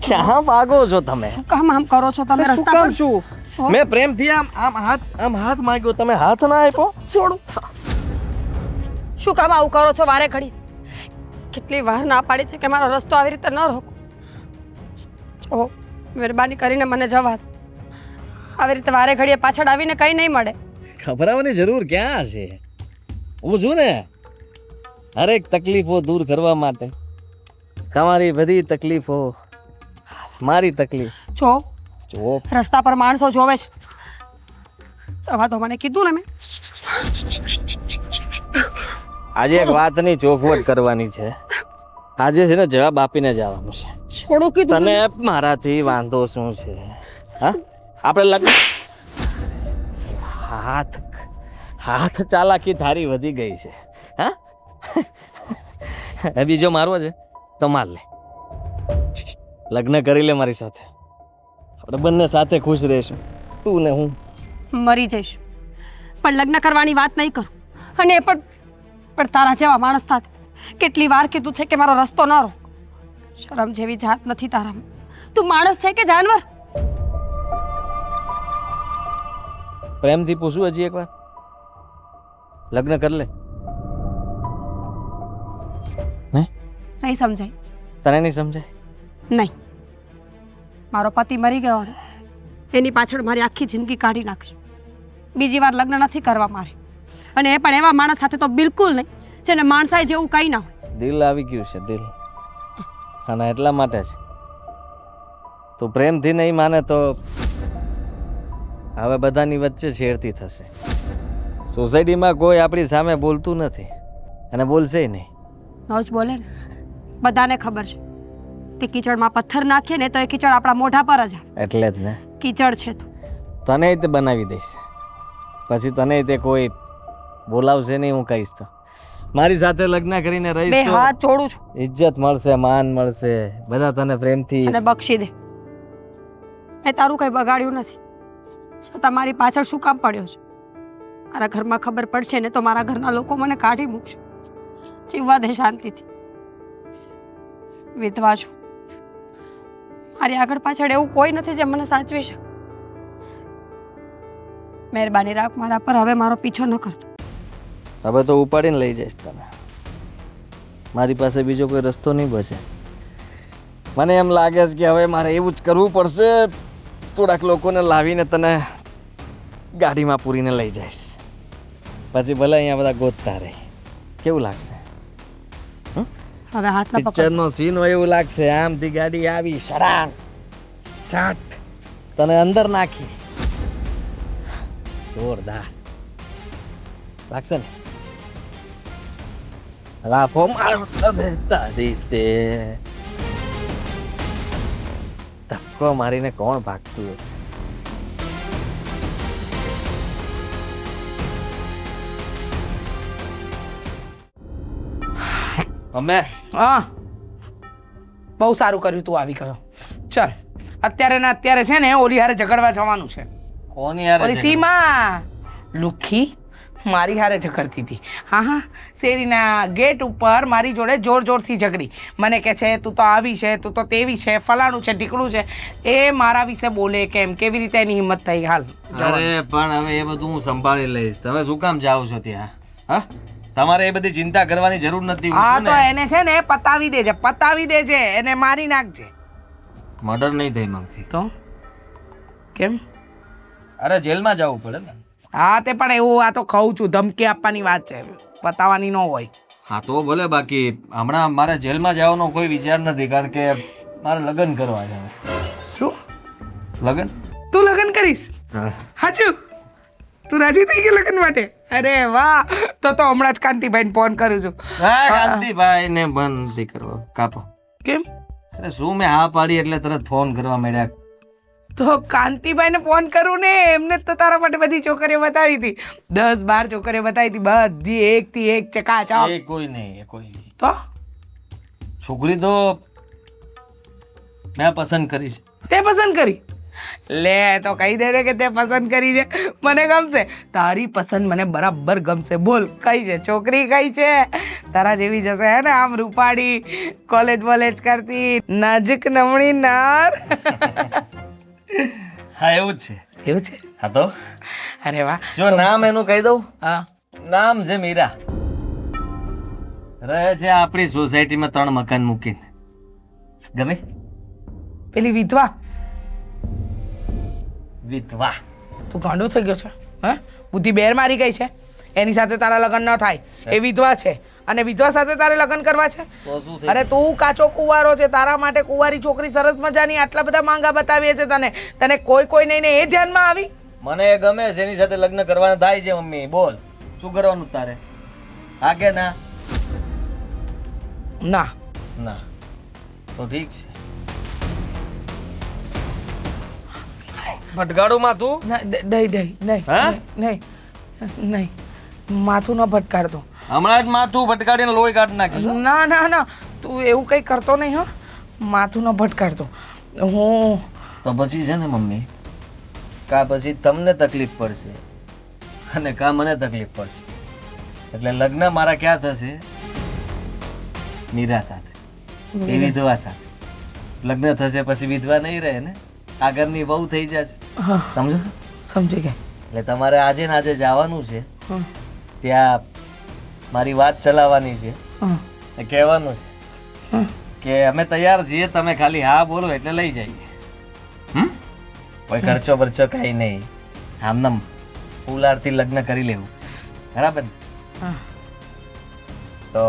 ક્યાં ભાગો છો તમે? શું કામ આમ કરો છો તમે શું રસ્તા કામ પર? શું? શું? મેં પ્રેમથી આમ હાથ માંગ્યો, તમે હાથ ના આપ્યો. છોડું. શું કામ આવું કરો છો વારે ઘડી? કેટલી વાર ના પાડી છે કે મારો રસ્તો આવી રીતે ન રોકો. જો મહેરબાની કરીને મને જવા દો. આવી રીતે વારે ઘડીએ પાછળ આવીને કંઈ નહીં મળે. ખબરાવવાની જરૂર ક્યાં છે? હું છું ને હરેક તકલીફો દૂર કરવા માટે. તમારી બધી તકલીફો મારી તકલીફ. જો જો રસ્તા પર માણસો જોવે છે. જવા દો, મને કીધું ને મેં. આજે એક વાતની ચોખવટ કરવાની છે. આજે છે ને જવાબ આપીને જવાનું છે. છોડું કીધું તને ને. મારાથી વાંધો શું છે? હા, આપણે લગ્ન. હાથ ચાલાકી થારી વધી ગઈ છે. હા, બીજો મારવો છે તો માર લે. લગ્ન કરી લે મારી સાથે. આપણે બંને સાથે ખુશ રહીશું, તું ને હું. મરી જઈશ પણ લગ્ન કરવાની વાત નહીં કરું. અને એ પણ તારા જેવા માણસ સાથે કેટલી વાર કીધું છે કે મારો રસ્તો ન રોક. શરમ જેવી જાત નથી તારામાં. તું માણસ છે કે જાનવર? પ્રેમથી પૂછું હજી એકવાર, લગ્ન કરી લે. નહીં સમજાય. તને નહીં સમજાય? નહીં. મારો પતિ મરી ગયો ને એની પાછળ મારી આખી જિંદગી કાઢી નાખીશ. બીજી વાર લગ્ન નથી કરવા મારે. અને એ પણ એવા માણસ સાથે તો બિલકુલ નહીં જેને માણસાઈ જેવું કંઈ ના હોય. દિલ આવી ગયું છે, દિલ. અને એટલા માટે છે તું પ્રેમથી નહીં માને તો હવે બધાની વચ્ચે છેડતી થશે. સોસાયટીમાં કોઈ આપણી સામે બોલતું નથી અને બોલશે નહીં. ન જ બોલે ને. બધાને ખબર છે કે કીચડમાં પથ્થર નાખીએ ને તો એ કીચડ આપણા મોઢા પર જ આવે. એટલે જ ને કીચડ છે તું. તને તે બનાવી દઈશ. પછી તને તે કોઈ બોલાવશે નહીં. હું કહીશ તો મારી સાથે લગ્ન કરીને બે રહીશ તો હાથ જોડું છું ઇજ્જત મળશે, માન મળશે, બધા તને પ્રેમથી. અને બક્ષી દે. મેં તારું કંઈ બગાડ્યું નથી છતાં મારી પાછળ શું કામ પડ્યો છે? મારા ઘરમાં ખબર પડશે ને તો મારા ઘરના લોકો મને કાઢી મૂકશે. જીવવા દે શાંતિથી. વિધવા છું. મારી આગળ પાછળ એવું કોઈ નથી જે મને સાચવી શકે. મહેરબાની રાખ મારા પર. હવે મારો પીછો ન કરતો. હવે તો ઉપાડીને લઈ જઈશ તને. મારી પાસે બીજો કોઈ રસ્તો નહીં બચે. મને એમ લાગે છે કે હવે મારે એવું જ કરવું પડશે. થોડાક લોકોને લાવીને તને ગાડીમાં પૂરીને લઈ જઈશ. પછી ભલે અહીંયા બધા ગોતતા રહે. કેવું લાગશે? હવે હાથ ન પકડ. પિક્ચરનો સીન હોય એવું લાગશે. આમથી ગાડી આવી, શરાંગ ચાટ તને અંદર નાખી. જોરદાર લાગશે ને? લાફો મારો દેતા રીતે ધક્કો મારીને કોણ ભાગતું હશે? અમે હા, બહુ સારું કર્યું તું આવી ગયો. ચાલ અત્યારે ને અત્યારે છે ને ઓલી હારે ઝઘડવા જવાનું છે. કોની યાર? ઓલી સીમા લુખી મારી હારે ઝઘડતી હતી. હા, શેરીના ગેટ ઉપર મારી જોડે જોરથી ઝઘડી. મને કહે છે તું તો આવી છે, તું તો તેવી છે, ફલાણું છે, ઢીકણું છે. એ મારા વિશે બોલે કેમ? કેવી રીતે એની હિંમત થઈ? હાલ અરે પણ હવે એ બધું હું સંભાળી લઈશ. તમે શું કામ જાઓ છો ત્યાં? હા, તમારે એ બધી ચિંતા કરવાની જરૂર નથી. હા તો એને છે ને પતાવી દેજે, એને મારી નાખજે. મર્ડર નહીં થઈ માંગતી તો કેમ? અરે જેલમાં જવું પડે ને. હા તે પણ એવું આ તો કહું છું, ધમકી આપવાની વાત છે, બતાવવાની ન હોય. હા તો ભલે. બાકી હમણાં મારે જેલમાં જવાનો કોઈ વિચાર નથી, કારણ કે મારે લગ્ન કરવા છે. શું લગ્ન? તું લગ્ન કરીશ? હાચું? તું રાજી થઈ ગઈ લગ્ન માટે? અરે વાહ! તો હમણાં જ કાંતિભાઈને ફોન કરું છું. હા, કાંતિભાઈ ને બંધ નથી કરવો. કાપો. કેમ? અરે શું મેં હા પાડી એટલે તરત ફોન કરવા માંડ્યા? તો કાંતિભાઈને ફોન કરું ને, એમને તો તારા માટે બધી છોકરીઓ બતાવી હતી. 10-12 છોકરીઓ બતાવી હતી, બધી એકથી એક ચકાચક. એ કોઈ નહીં. તો છોકરી તો મેં પસંદ કરી છે. તે પસંદ કરી? લે તો કહી દે ને કે તે પસંદ કરી છે, મને ગમશે. તારી પસંદ મને બરાબર ગમશે. બોલ કઈ છે છોકરી, કઈ છે તારા જેવી જશે હે ને, આમ રૂપાળી, કોલેજ બોલેજ કરતી, નજીક નમણી નાર. હા એવું જ છે. એવું છે? હા તો અરે વાહ. જો નામ એનું કહી દઉં. હા નામ છે મીરા. રહે છે આપણી સોસાયટીમાં 3 મકાન મૂકીને. ગમે? પેલી વિધવા. વિધવા. તું ગાંડો થઈ ગયો છે હે? બુદ્ધિ બેર મારી ગઈ છે? એની સાથે તારા લગ્ન ન થાય. એ વિધવા છે અને વિધવા સાથે તારે લગ્ન કરવા છે? તો શું થયું? અરે તું કાચો કુંવારો છે, તારા માટે કુંવારી છોકરી સરસ મજાની આટલા બધા માંગા બતાવીએ છે તને. તને કોઈ નહીં ને એ ધ્યાનમાં આવી? મને એ ગમે છે, એની સાથે લગ્ન કરવાના થાય છે. મમ્મી બોલ શું કરવાનું તારે? હા કે ના? ના. ના તો ઠીક છે. ભટકાડું માં તું? નહીં હા? નહીં માથું ન ભટકાડતો. હમણાં જ માથું ભટકાડીને લોહી કાઢી નાખીશું. ના ના ના તું એવું કંઈ કરતો નહીં હો. માથું ન ભટકાડતો. હું તો પછી છે ને મમ્મી, કા પછી તમને તકલીફ પડશે અને કા મને તકલીફ પડશે. એટલે લગ્ન મારા ક્યાં થશે? મીરા સાથે, એ વિધવા સાથે. લગ્ન થશે પછી વિધવા નહીં રહે ને, આ ઘરની બહુ થઈ જશે. હા સમજો? સમજી ગઈ. એટલે તમારે આજે ને આજે જવાનું છે હમ, ત્યાં, મારી વાત ચલાવવાની છે, હમ, એ કહેવાનું છે હમ. કે અમે તૈયાર છીએ, તમે ખાલી હા બોલો એટલે લઈ જઈએ. કોઈ ખર્ચો બરચો કાંઈ નહીં, આમનામ ફૂલારથી લગ્ન કરી લેવું. બરાબર ને? હા. તો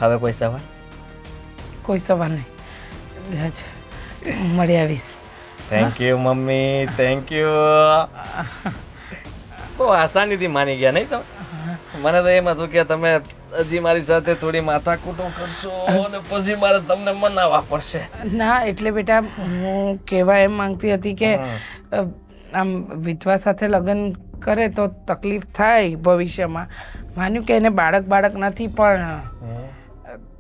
હવે કોઈ સવાલ? કોઈ સવાલ નહીં. જજ મળી આવીશ. Thank you mummy, thank you. બહુ આસાનીથી માની ગયા નહીં તમે? મને તો એમ હતું કે તમે હજી મારી સાથે થોડી માથાકૂટો કરશો અને પછી મારે તમને મનાવવા પડશે. ના એટલે બેટા હું કહેવા એમ માંગતી હતી કે આમ વિધવા સાથે લગ્ન કરે તો તકલીફ થાય ભવિષ્યમાં. માન્યું કે એને બાળક નથી પણ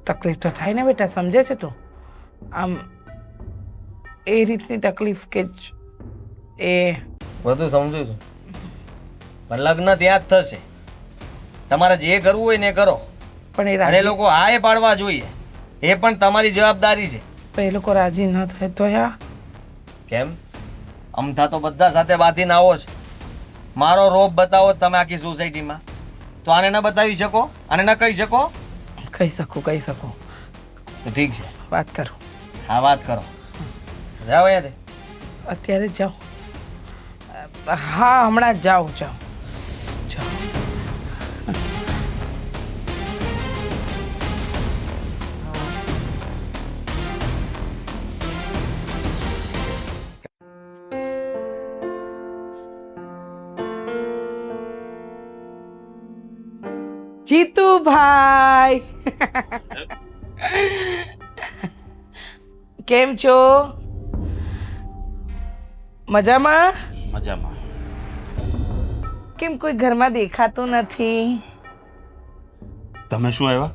તકલીફ તો થાય ને બેટા, સમજે છે તું? આમ એ રીતની તકલીફ કે એ બધું સમજુ છું, પણ લગ્ન ત્યાં જ થશે. તમારે જે કરવું હોય ને એ કરો. પણ એ અરે રાજી લોકો હા એ પાડવા જોઈએ, એ પણ તમારી જવાબદારી છે. પણ એ લોકો રાજી ન થાય તો યા કેમ? અમથા તો બધા સાથે બાંધીને આવો છો. મારો રોપ બતાવો તમે આખી સોસાયટીમાં, તો આને ન બતાવી શકો? આને ન કહી શકો? કહી શકું તો ઠીક છે, વાત કરું. હા વાત કરો. જાઓ અહીંયાથી. અત્યારે જ જાઉં? હા હમણાં જ જાઉં. જીતુભાઈ કેમ છો? મજામાં? મજામાં. કેમ કોઈ ઘરમાં દેખાતું નથી? તમે શું આવ્યા?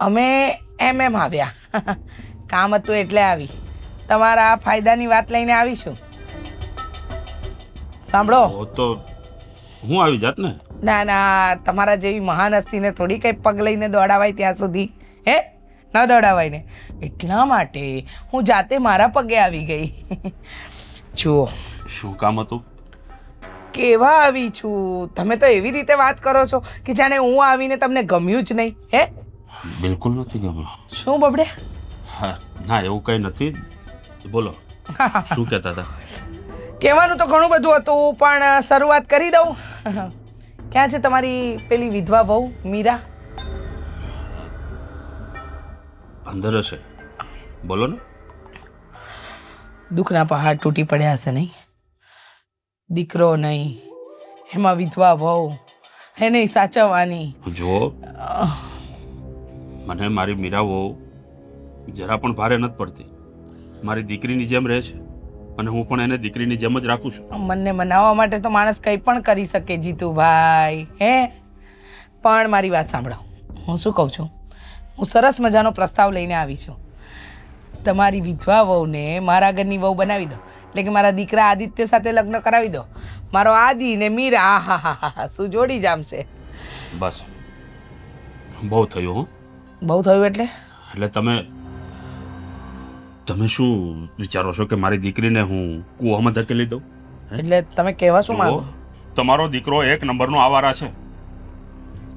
અમે એમ આવ્યા. કામ હતું એટલે આવી. તમારા ફાયદાની વાત લઈને આવીશું. સાંભળો. ઓ તો હું આવી જાત ને. ના ના તમારા જેવી મહાન હસ્તીને થોડી કંઈ પગ લઈને દોડાવાય ત્યાં સુધી, હે? ન દોડાવાય ને. એટલા માટે હું જાતે મારા પગે આવી ગઈ. જુઓ શું કામ હતું? કેવા આવી છું. તમે તો એવી રીતે વાત કરો છો કે જાણે હું આવીને તમને ગમ્યું જ નહીં, હે? બિલકુલ નથી ગમ્યું. શું બબડે? હા ના એવું કંઈ નથી. બોલો શું કહેતા હતા? કહેવાનું તો ઘણું બધું હતું પણ શરૂઆત કરી દઉં. ક્યાં છે તમારી પેલી વિધવા બહુ મીરા? અંદર હશે, બોલો ને. દુઃખના પહાડ તૂટી પડ્યા હશે નહીં? દીકરો નહીં, એમાં વિધવા વહુ, એને સાચવવાની. જુઓ મને મારી મીરાઓ જરા પણ ભારે નથી પડતી. મારી દીકરીની જેમ રહે છે અને હું પણ એને દીકરીની જેમ જ રાખું છું. મનને મનાવવા માટે તો માણસ કંઈ પણ કરી શકે જીતુભાઈ, હે? પણ મારી વાત સાંભળો, હું શું કહું છું, હું સરસ મજાનો પ્રસ્તાવ લઈને આવી છું. તમારી વિધવા વહુને મારા ઘરની વહુ બનાવી દો, એટલે કે મારા દીકરા આદિત્ય સાથે લગ્ન કરાવી દો. મારો આદિ ને મીરા, આહાહાહા, શું જોડી જામશે. બસ બહુ થયું હો. બહુ થયું એટલે તમે શું વિચારો છો કે મારી દીકરીને હું કૂવામાં ધકેલી દઉં? એટલે તમે કહેવા શું માંગો? તમારો દીકરો એક નંબરનો આવારા છે.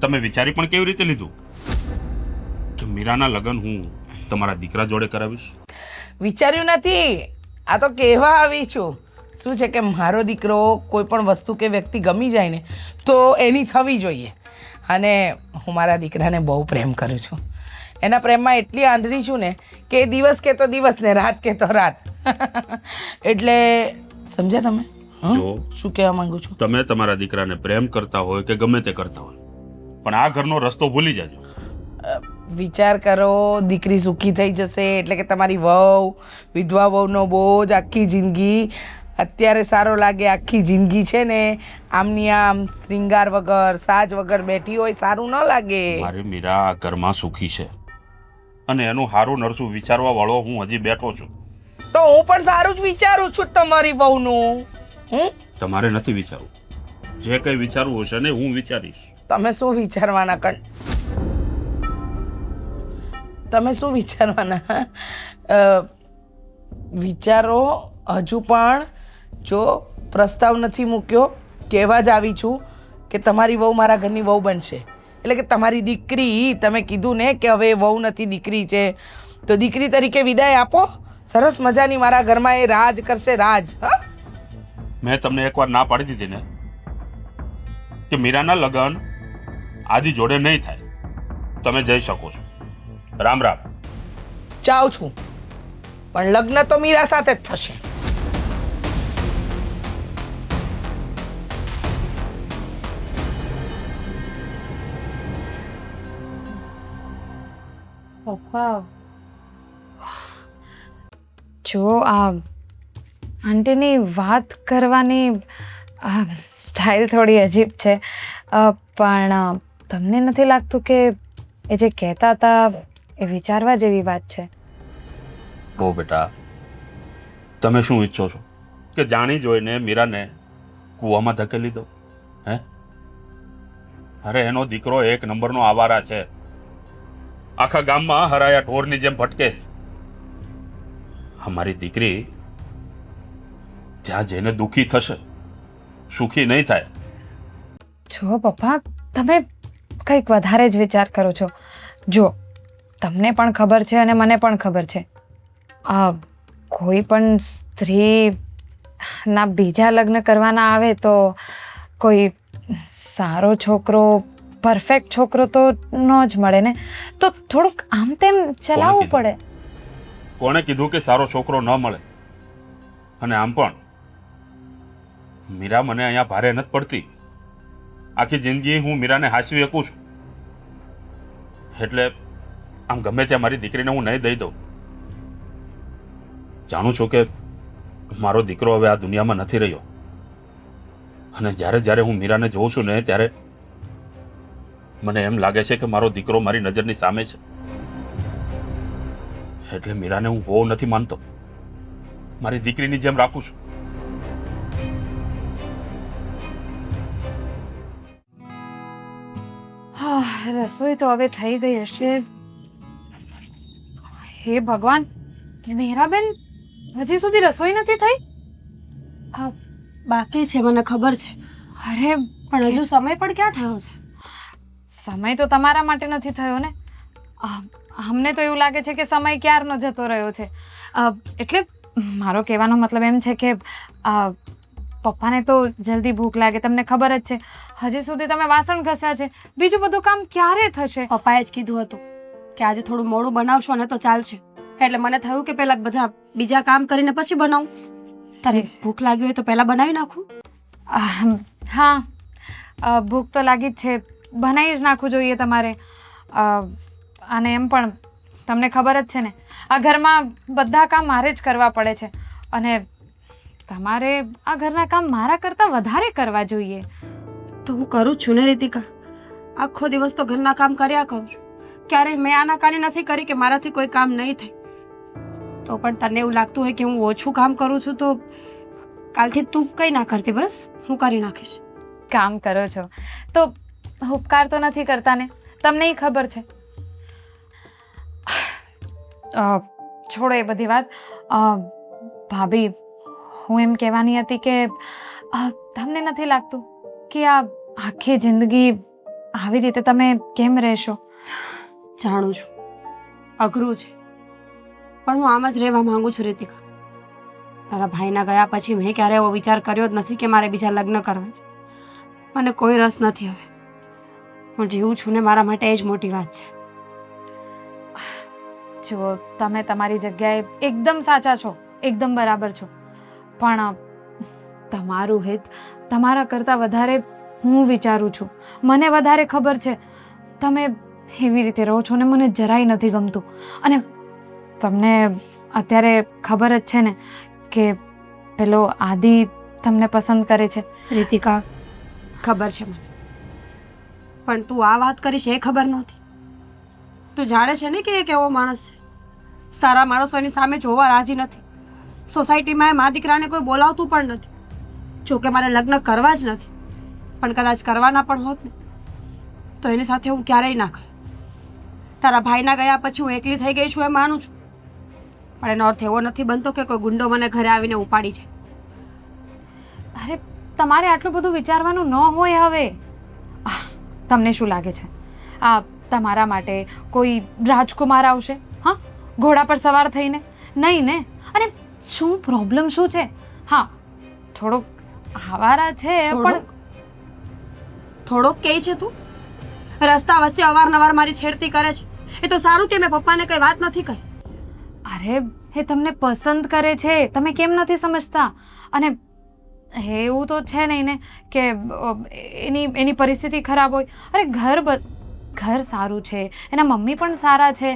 તમે વિચારી પણ કેવી રીતે લીધું કે મીરાના લગ્ન હું તમારા દીકરા જોડે કરાવીશ? વિચાર્યું નથી, આ તો કહેવા આવી છું. શું છે કે મારો દીકરો કોઈ પણ વસ્તુ કે વ્યક્તિ ગમી જાય ને તો એની થવી જોઈએ. અને હું મારા દીકરાને બહુ પ્રેમ કરું છું. એના પ્રેમમાં એટલી આંધળી છું ને કે દિવસ કે તો દિવસ ને રાત કે તો રાત. એટલે સમજ્યા તમે? જો શું કહેવા માંગુ છું? તમે તમારા દીકરાને પ્રેમ કરતા હોય કે ગમે તે કરતા હોય, પણ આ ઘરનો રસ્તો ભૂલી જાજો. વિચાર કરો, દીકરી સુખી થઈ જશે એટલે કે તમારી વહુ વિધવા વહુનો બોજ આખી જિંદગી અત્યારે સારો લાગે. આખી જિંદગી છે ને આમની આમ શ્રીંગાર વગર સાજ વગર બેઠી હોય, સારું ન લાગે. મારી મીરા આ ઘરમાં સુખી છે અને એનું સારું નરસું વિચારવા વાળો હું હજી બેઠો છું. તો હું પણ સારું જ વિચારું છું તમારી વહુનું. તમારે નથી વિચારવું. જે કંઈ વિચારવું હશે ને હું વિચારીશ. તમે શું વિચારવાના? તમે શું વિચારવાના? વિચારો હજુ પણ. જો પ્રસ્તાવ નથી મૂક્યો, કહેવા જ આવી છું કે તમારી વહુ મારા ઘરની વહુ બનશે. એટલે કે તમારી દીકરી, તમે કીધું ને કે હવે વહુ નથી દીકરી છે, તો દીકરી તરીકે વિદાય આપો. સરસ મજાની મારા ઘરમાં એ રાજ કરશે, રાજ. હા, મેં તમને એકવાર ના પાડી દીધી ને કે મીરાના લગ્ન આદિ જોડે નહીં થાય. તમે જઈ શકો છો. રામ રામ. જાઉં છું, પણ લગ્ન તો મીરા સાથે જ થશે. પપ્પા જો આ આંટીની વાત કરવાની સ્ટાઇલ થોડી અજીબ છે, પણ તમને નથી લાગતું કે એ જે કહેતા હતા એ વિચારવા જેવી વાત છે? ઓ બેટા, તમે શું ઈચ્છો છો કે જાણી જોઈને મીરાને કૂવામાં ધકેલી દો? હે? અરે એનો દીકરો એક નંબરનો આવારા છે. આખા ગામમાં હરાયા ઢોરની જેમ ભટકે. અમારી દીકરી ત્યાં જઈને દુઃખી થશે, સુખી નહીં થાય. જો પપ્પા, તમે કંઈક વધારે જ વિચાર કરો છો. જો તમને પણ ખબર છે અને મને પણ ખબર છે, કોઈ પણ સ્ત્રીના બીજા લગ્ન કરવાના આવે તો કોઈ સારો છોકરો, પરફેક્ટ છોકરો તો ન જ મળે ને, તો થોડુંક આમ તેમ ચલાવવું પડે. કોણે કીધું કે સારો છોકરો ન મળે? અને આમ પણ મીરા મને અહીંયા ભારે નથી પડતી. આખી જિંદગી હું મીરાને હાંસવી શકું છું. એટલે આમ ગમે ત્યાં મારી દીકરીને હું નહીં દઈ દઉં. જાણું છું કે મારો દીકરો હવે આ દુનિયામાં નથી રહ્યો, અને જ્યારે જ્યારે હું મીરાને જોઉં છું ને ત્યારે મને એમ લાગે છે કે મારો દીકરો મારી નજરની સામે છે. એટલે મીરાને હું બહુ નથી માનતો, મારી દીકરીની જેમ રાખું છું. રસોઈ તો હવે થઈ ગઈ હશે. હે ભગવાન, મીરાબેન હજી સુધી રસોઈ નથી થઈ? હા, બાકી છે, મને ખબર છે. અરે પણ હજુ સમય પણ ક્યાં થયો છે? સમય તો તમારા માટે નથી થયો ને. અમને તો એવું લાગે છે કે સમય ક્યારનો જતો રહ્યો છે. એટલે મારો કહેવાનો મતલબ એમ છે કે પપ્પાને તો જલ્દી ભૂખ લાગે, તમને ખબર જ છે. હજી સુધી તમે વાસણ ઘસ્યા છે, બીજું બધું કામ ક્યારે થશે? પપ્પાએ જ કીધું હતું કે આજે થોડું મોડું બનાવશો ને તો ચાલશે. એટલે મને થયું કે પહેલા બધા બીજા કામ કરીને પછી બનાવું. તારે ભૂખ લાગી હોય તો પહેલા બનાવી નાખું. હા, ભૂખ તો લાગી જ છે, બનાવી જ નાખવું જોઈએ તમારે. અને એમ પણ તમને ખબર જ છે ને, આ ઘરમાં બધા કામ મારે જ કરવા પડે છે, અને તમારે આ ઘરના કામ મારા કરતાં વધારે કરવા જોઈએ. તો હું કરું જ છું ને રીતિકા. આખો દિવસ તો ઘરના કામ કર્યા કરું છું. ક્યારેય મેં આનાકાની નથી કરી કે મારાથી કોઈ કામ નહીં થાય. તો પણ તને એવું લાગતું હોય કે હું ઓછું કામ કરું છું તો કાલથી તું કંઈ ના કરતી, બસ હું કરી નાખીશ. કામ કરો છો તો ઉપકાર તો નથી કરતા ને, તમને ય ખબર છે. છોડો એ બધી વાત. ભાભી, હું એમ કહેવાની હતી કે તમને નથી લાગતું કે આ આખી જિંદગી આવી રીતે તમે કેમ રહેશો? જાણું છું અઘરું છે, પણ હું આમ જ રહેવા માંગુ છું રીતિકા. તારા ભાઈના ગયા પછી મેં ક્યારે એવો વિચાર કર્યો જ નથી કે મારે બીજા લગ્ન કરવા છે. મને કોઈ રસ નથી હવે. હું જીવું છું ને મારા માટે એ જ મોટી વાત છે. જુઓ, તમે તમારી જગ્યાએ એકદમ સાચા છો, એકદમ બરાબર છો, પણ તમારું હિત તમારા કરતાં વધારે હું વિચારું છું. મને વધારે ખબર છે તમે એવી રીતે રહો છો ને મને જરાય નથી ગમતું. અને તમને અત્યારે ખબર જ છે ને કે પેલો આદિ તમને પસંદ કરે છે. રીતિકા, ખબર છે મને, પણ તું આ વાત કરીશ એ ખબર નહોતી. તું જાણે છે ને કે એ કેવો માણસ છે. સારા માણસો એની સામે જોવા રાજી નથી. સોસાયટીમાં એ મા દીકરાને કોઈ બોલાવતું પણ નથી. જોકે મારે લગ્ન કરવા જ નથી, પણ કદાચ કરવાના પણ હોત ને તો એની સાથે હું ક્યારેય ના કરું. તારા ભાઈના ગયા પછી હું એકલી થઈ ગઈ છું એ માનું છું, પણ એનો અર્થ એવો નથી બનતો કે કોઈ ગુંડો મને ઘરે આવીને ઉપાડી જાય. અરે તમારે આટલું બધું વિચારવાનું ન હોય હવે. તમને શું લાગે છે આ તમારા માટે કોઈ રાજકુમાર આવશે? હા, ઘોડા પર સવાર થઈને? નહીં ને. અને શું પ્રોબ્લેમ શું છે? હા, થોડોક આવારા છે પણ થોડોક કહે છે તું. રસ્તા વચ્ચે અવારનવાર મારી છેડતી કરે છે. એ તો સારું કે મેં પપ્પાને કઈ વાત નથી કરી. અરે એ તમને પસંદ કરે છે, તમે કેમ નથી સમજતા? અને એવું તો છે નહીં ને કે એની પરિસ્થિતિ ખરાબ હોય. અરે ઘર સારું છે, એના મમ્મી પણ સારા છે.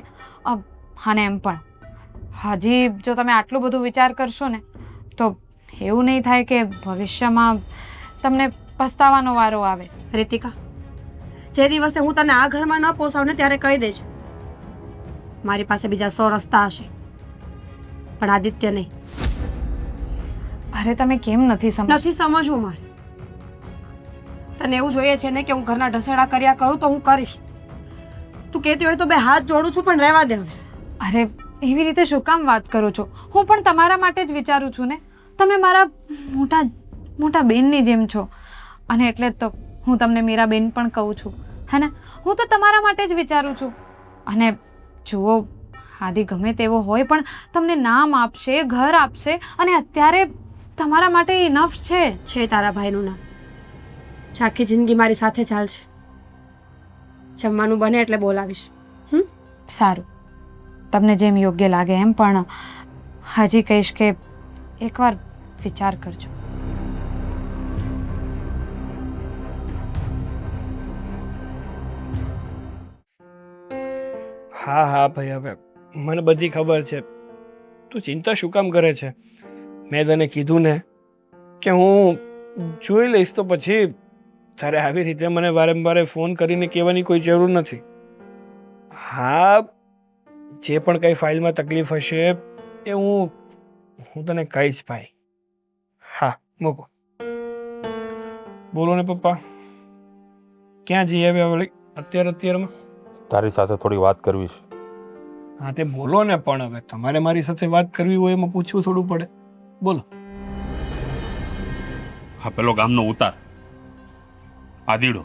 અને એમ પણ હજી જો તમે આટલું બધું વિચાર કરશો ને તો એવું નહીં થાય કે ભવિષ્યમાં તમને પસ્તાવાનો વારો આવે. રીતિકા, જે દિવસે હું તને આ ઘરમાં ન પોસાવ ને ત્યારે કહી દેજો. મારી પાસે બીજા 100 રસ્તા હશે, પણ આદિત્ય નહીં. અરે તમે કેમ નથી સમજતા? નથી સમજવું મારે. તને એવું જોઈએ છે ને કે હું ઘરના ઢસેડા કર્યા કરું તો હું કરીશ. તું કહેતી હોય તો બે હાથ જોડું છું, પણ રહેવા દે હવે. અરે એવી રીતે શું કામ વાત કરો છો? હું પણ તમારા માટે જ વિચારું છું ને. તમે મારા મોટા બેનની જેમ છો, અને એટલે જ તો હું તમને મીરા બેન પણ કહું છું, હે ને. હું તો તમારા માટે જ વિચારું છું. અને જુઓ, આદિ ગમે તેવો હોય પણ તમને નામ આપશે, ઘર આપશે, અને અત્યારે તમારા માટે ઇનફ છે. તારા ભાઈનું નામ આખી જિંદગી મારી સાથે ચાલશે. જમવાનું બને એટલે બોલાવીશ. સારું, તમને જેમ યોગ્ય લાગે એમ, પણ હજી કહીશ કે એકવાર વિચાર કરજો. હા ભાઈ, હવે મને બધી ખબર છે. તું ચિંતા શું કામ કરે છે? મેં તને કીધું ને કે હું જોઈ લઈશ, તો પછી તારે આવી રીતે મને વારંવાર ફોન કરીને કહેવાની કોઈ જરૂર નથી. હા, જે પણ કંઈ ફાઇલમાં તકલીફ હશે એ હું તને કહીશ ભાઈ. હા, મૂકો. બોલો ને પપ્પા, ક્યાં જઈએ હવે અત્યારમાં? તારી સાથે થોડી વાત કરવી છે. હા, તે બોલો ને. પણ હવે તમારે મારી સાથે વાત કરવી હોય એમાં પૂછવું થોડું પડે. બોલો. હા, પેલો ગામનો ઉતાર આદીડો,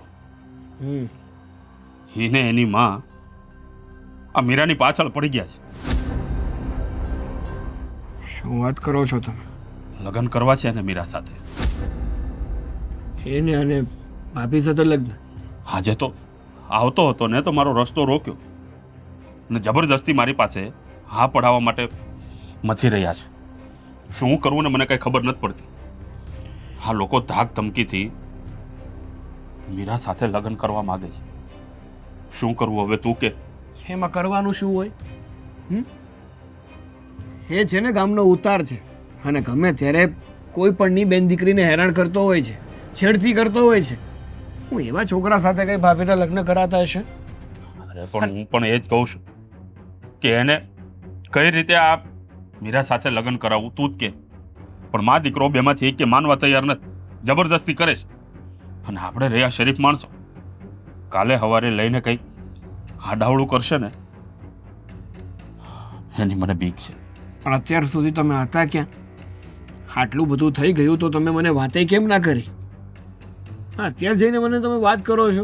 એને એની માં આ મીરાની પાછળ પડી ગયા છે. શું વાત કરો છો તમે? લગ્ન કરવા છે અને મીરા સાથે. એને અને ભાભી સાથે લગ્ન? આજે તો આવતો હતો ને તો મારો રસ્તો રોક્યો ને જબરદસ્તી મારી પાસે હા પડાવવા માટે મથી રહ્યા છે. શું કરવું ને મને કઈ ખબર નથી પડતી. આ લોકો ધાક ધમકીથી મીરા સાથે લગ્ન કરવા માંગે છે. શું કરવું હવે તું કે? એમાં કરવાનું શું હોય? એ છે ને ગામનો ઉતાર છે, અને ગમે ત્યારે કોઈ પણની બેન દીકરીને હેરાન કરતો હોય છે, છેડતી કરતો હોય છે. હું એવા છોકરા સાથે કઈ ભાભીના લગ્ન કરાતા હશે? અરે પણ હું પણ એ જ કહું છું કે એને કઈ રીતે આ મીરા સાથે લગ્ન કરાવવું તું જ કે, પણ મા દીકરો બેમાંથી એક કે માનવા તૈયાર નથી, જબરદસ્તી કરે છે. અને આપણે રહ્યા શરીફ માણસો, કાલે સવારે લઈને કંઈક આડાવડું કરશે ને એની મને બીક છે. પણ અત્યાર સુધી તમે હતા ક્યાં? આટલું બધું થઈ ગયું તો તમે મને વાતે કેમ ના કરી? હા, અત્યારે જઈને મને તમે વાત કરો છો.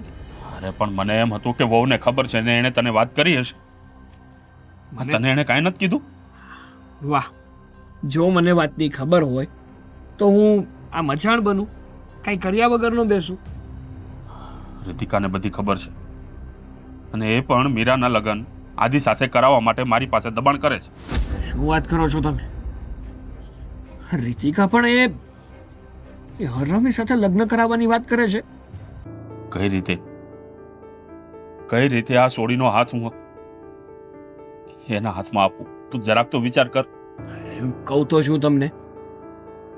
અરે પણ મને એમ હતું કે વહુને ખબર છે ને એણે તને વાત કરી હશે. તને એણે કાંઈ નથી કીધું? વાહ, જો મને વાતની ખબર હોય તો હું આ મચાણ બનું, કાંઈ કર્યા વગરનો બેસું? રીતિકાને બધી ખબર છે, અને એ પણ મીરાના લગ્ન આદિ સાથે કરાવવા માટે મારી પાસે દબાણ કરે છે. શું વાત કરો છો તમે? રીતિકા પણ એ હરમી સાથે લગ્ન કરાવવાની વાત કરે છે? કઈ રીતે આ સોડીનો હાથ હું એના હાથમાં આપું? તું જરાક તો વિચાર કર. એમ કહું તો છું તમને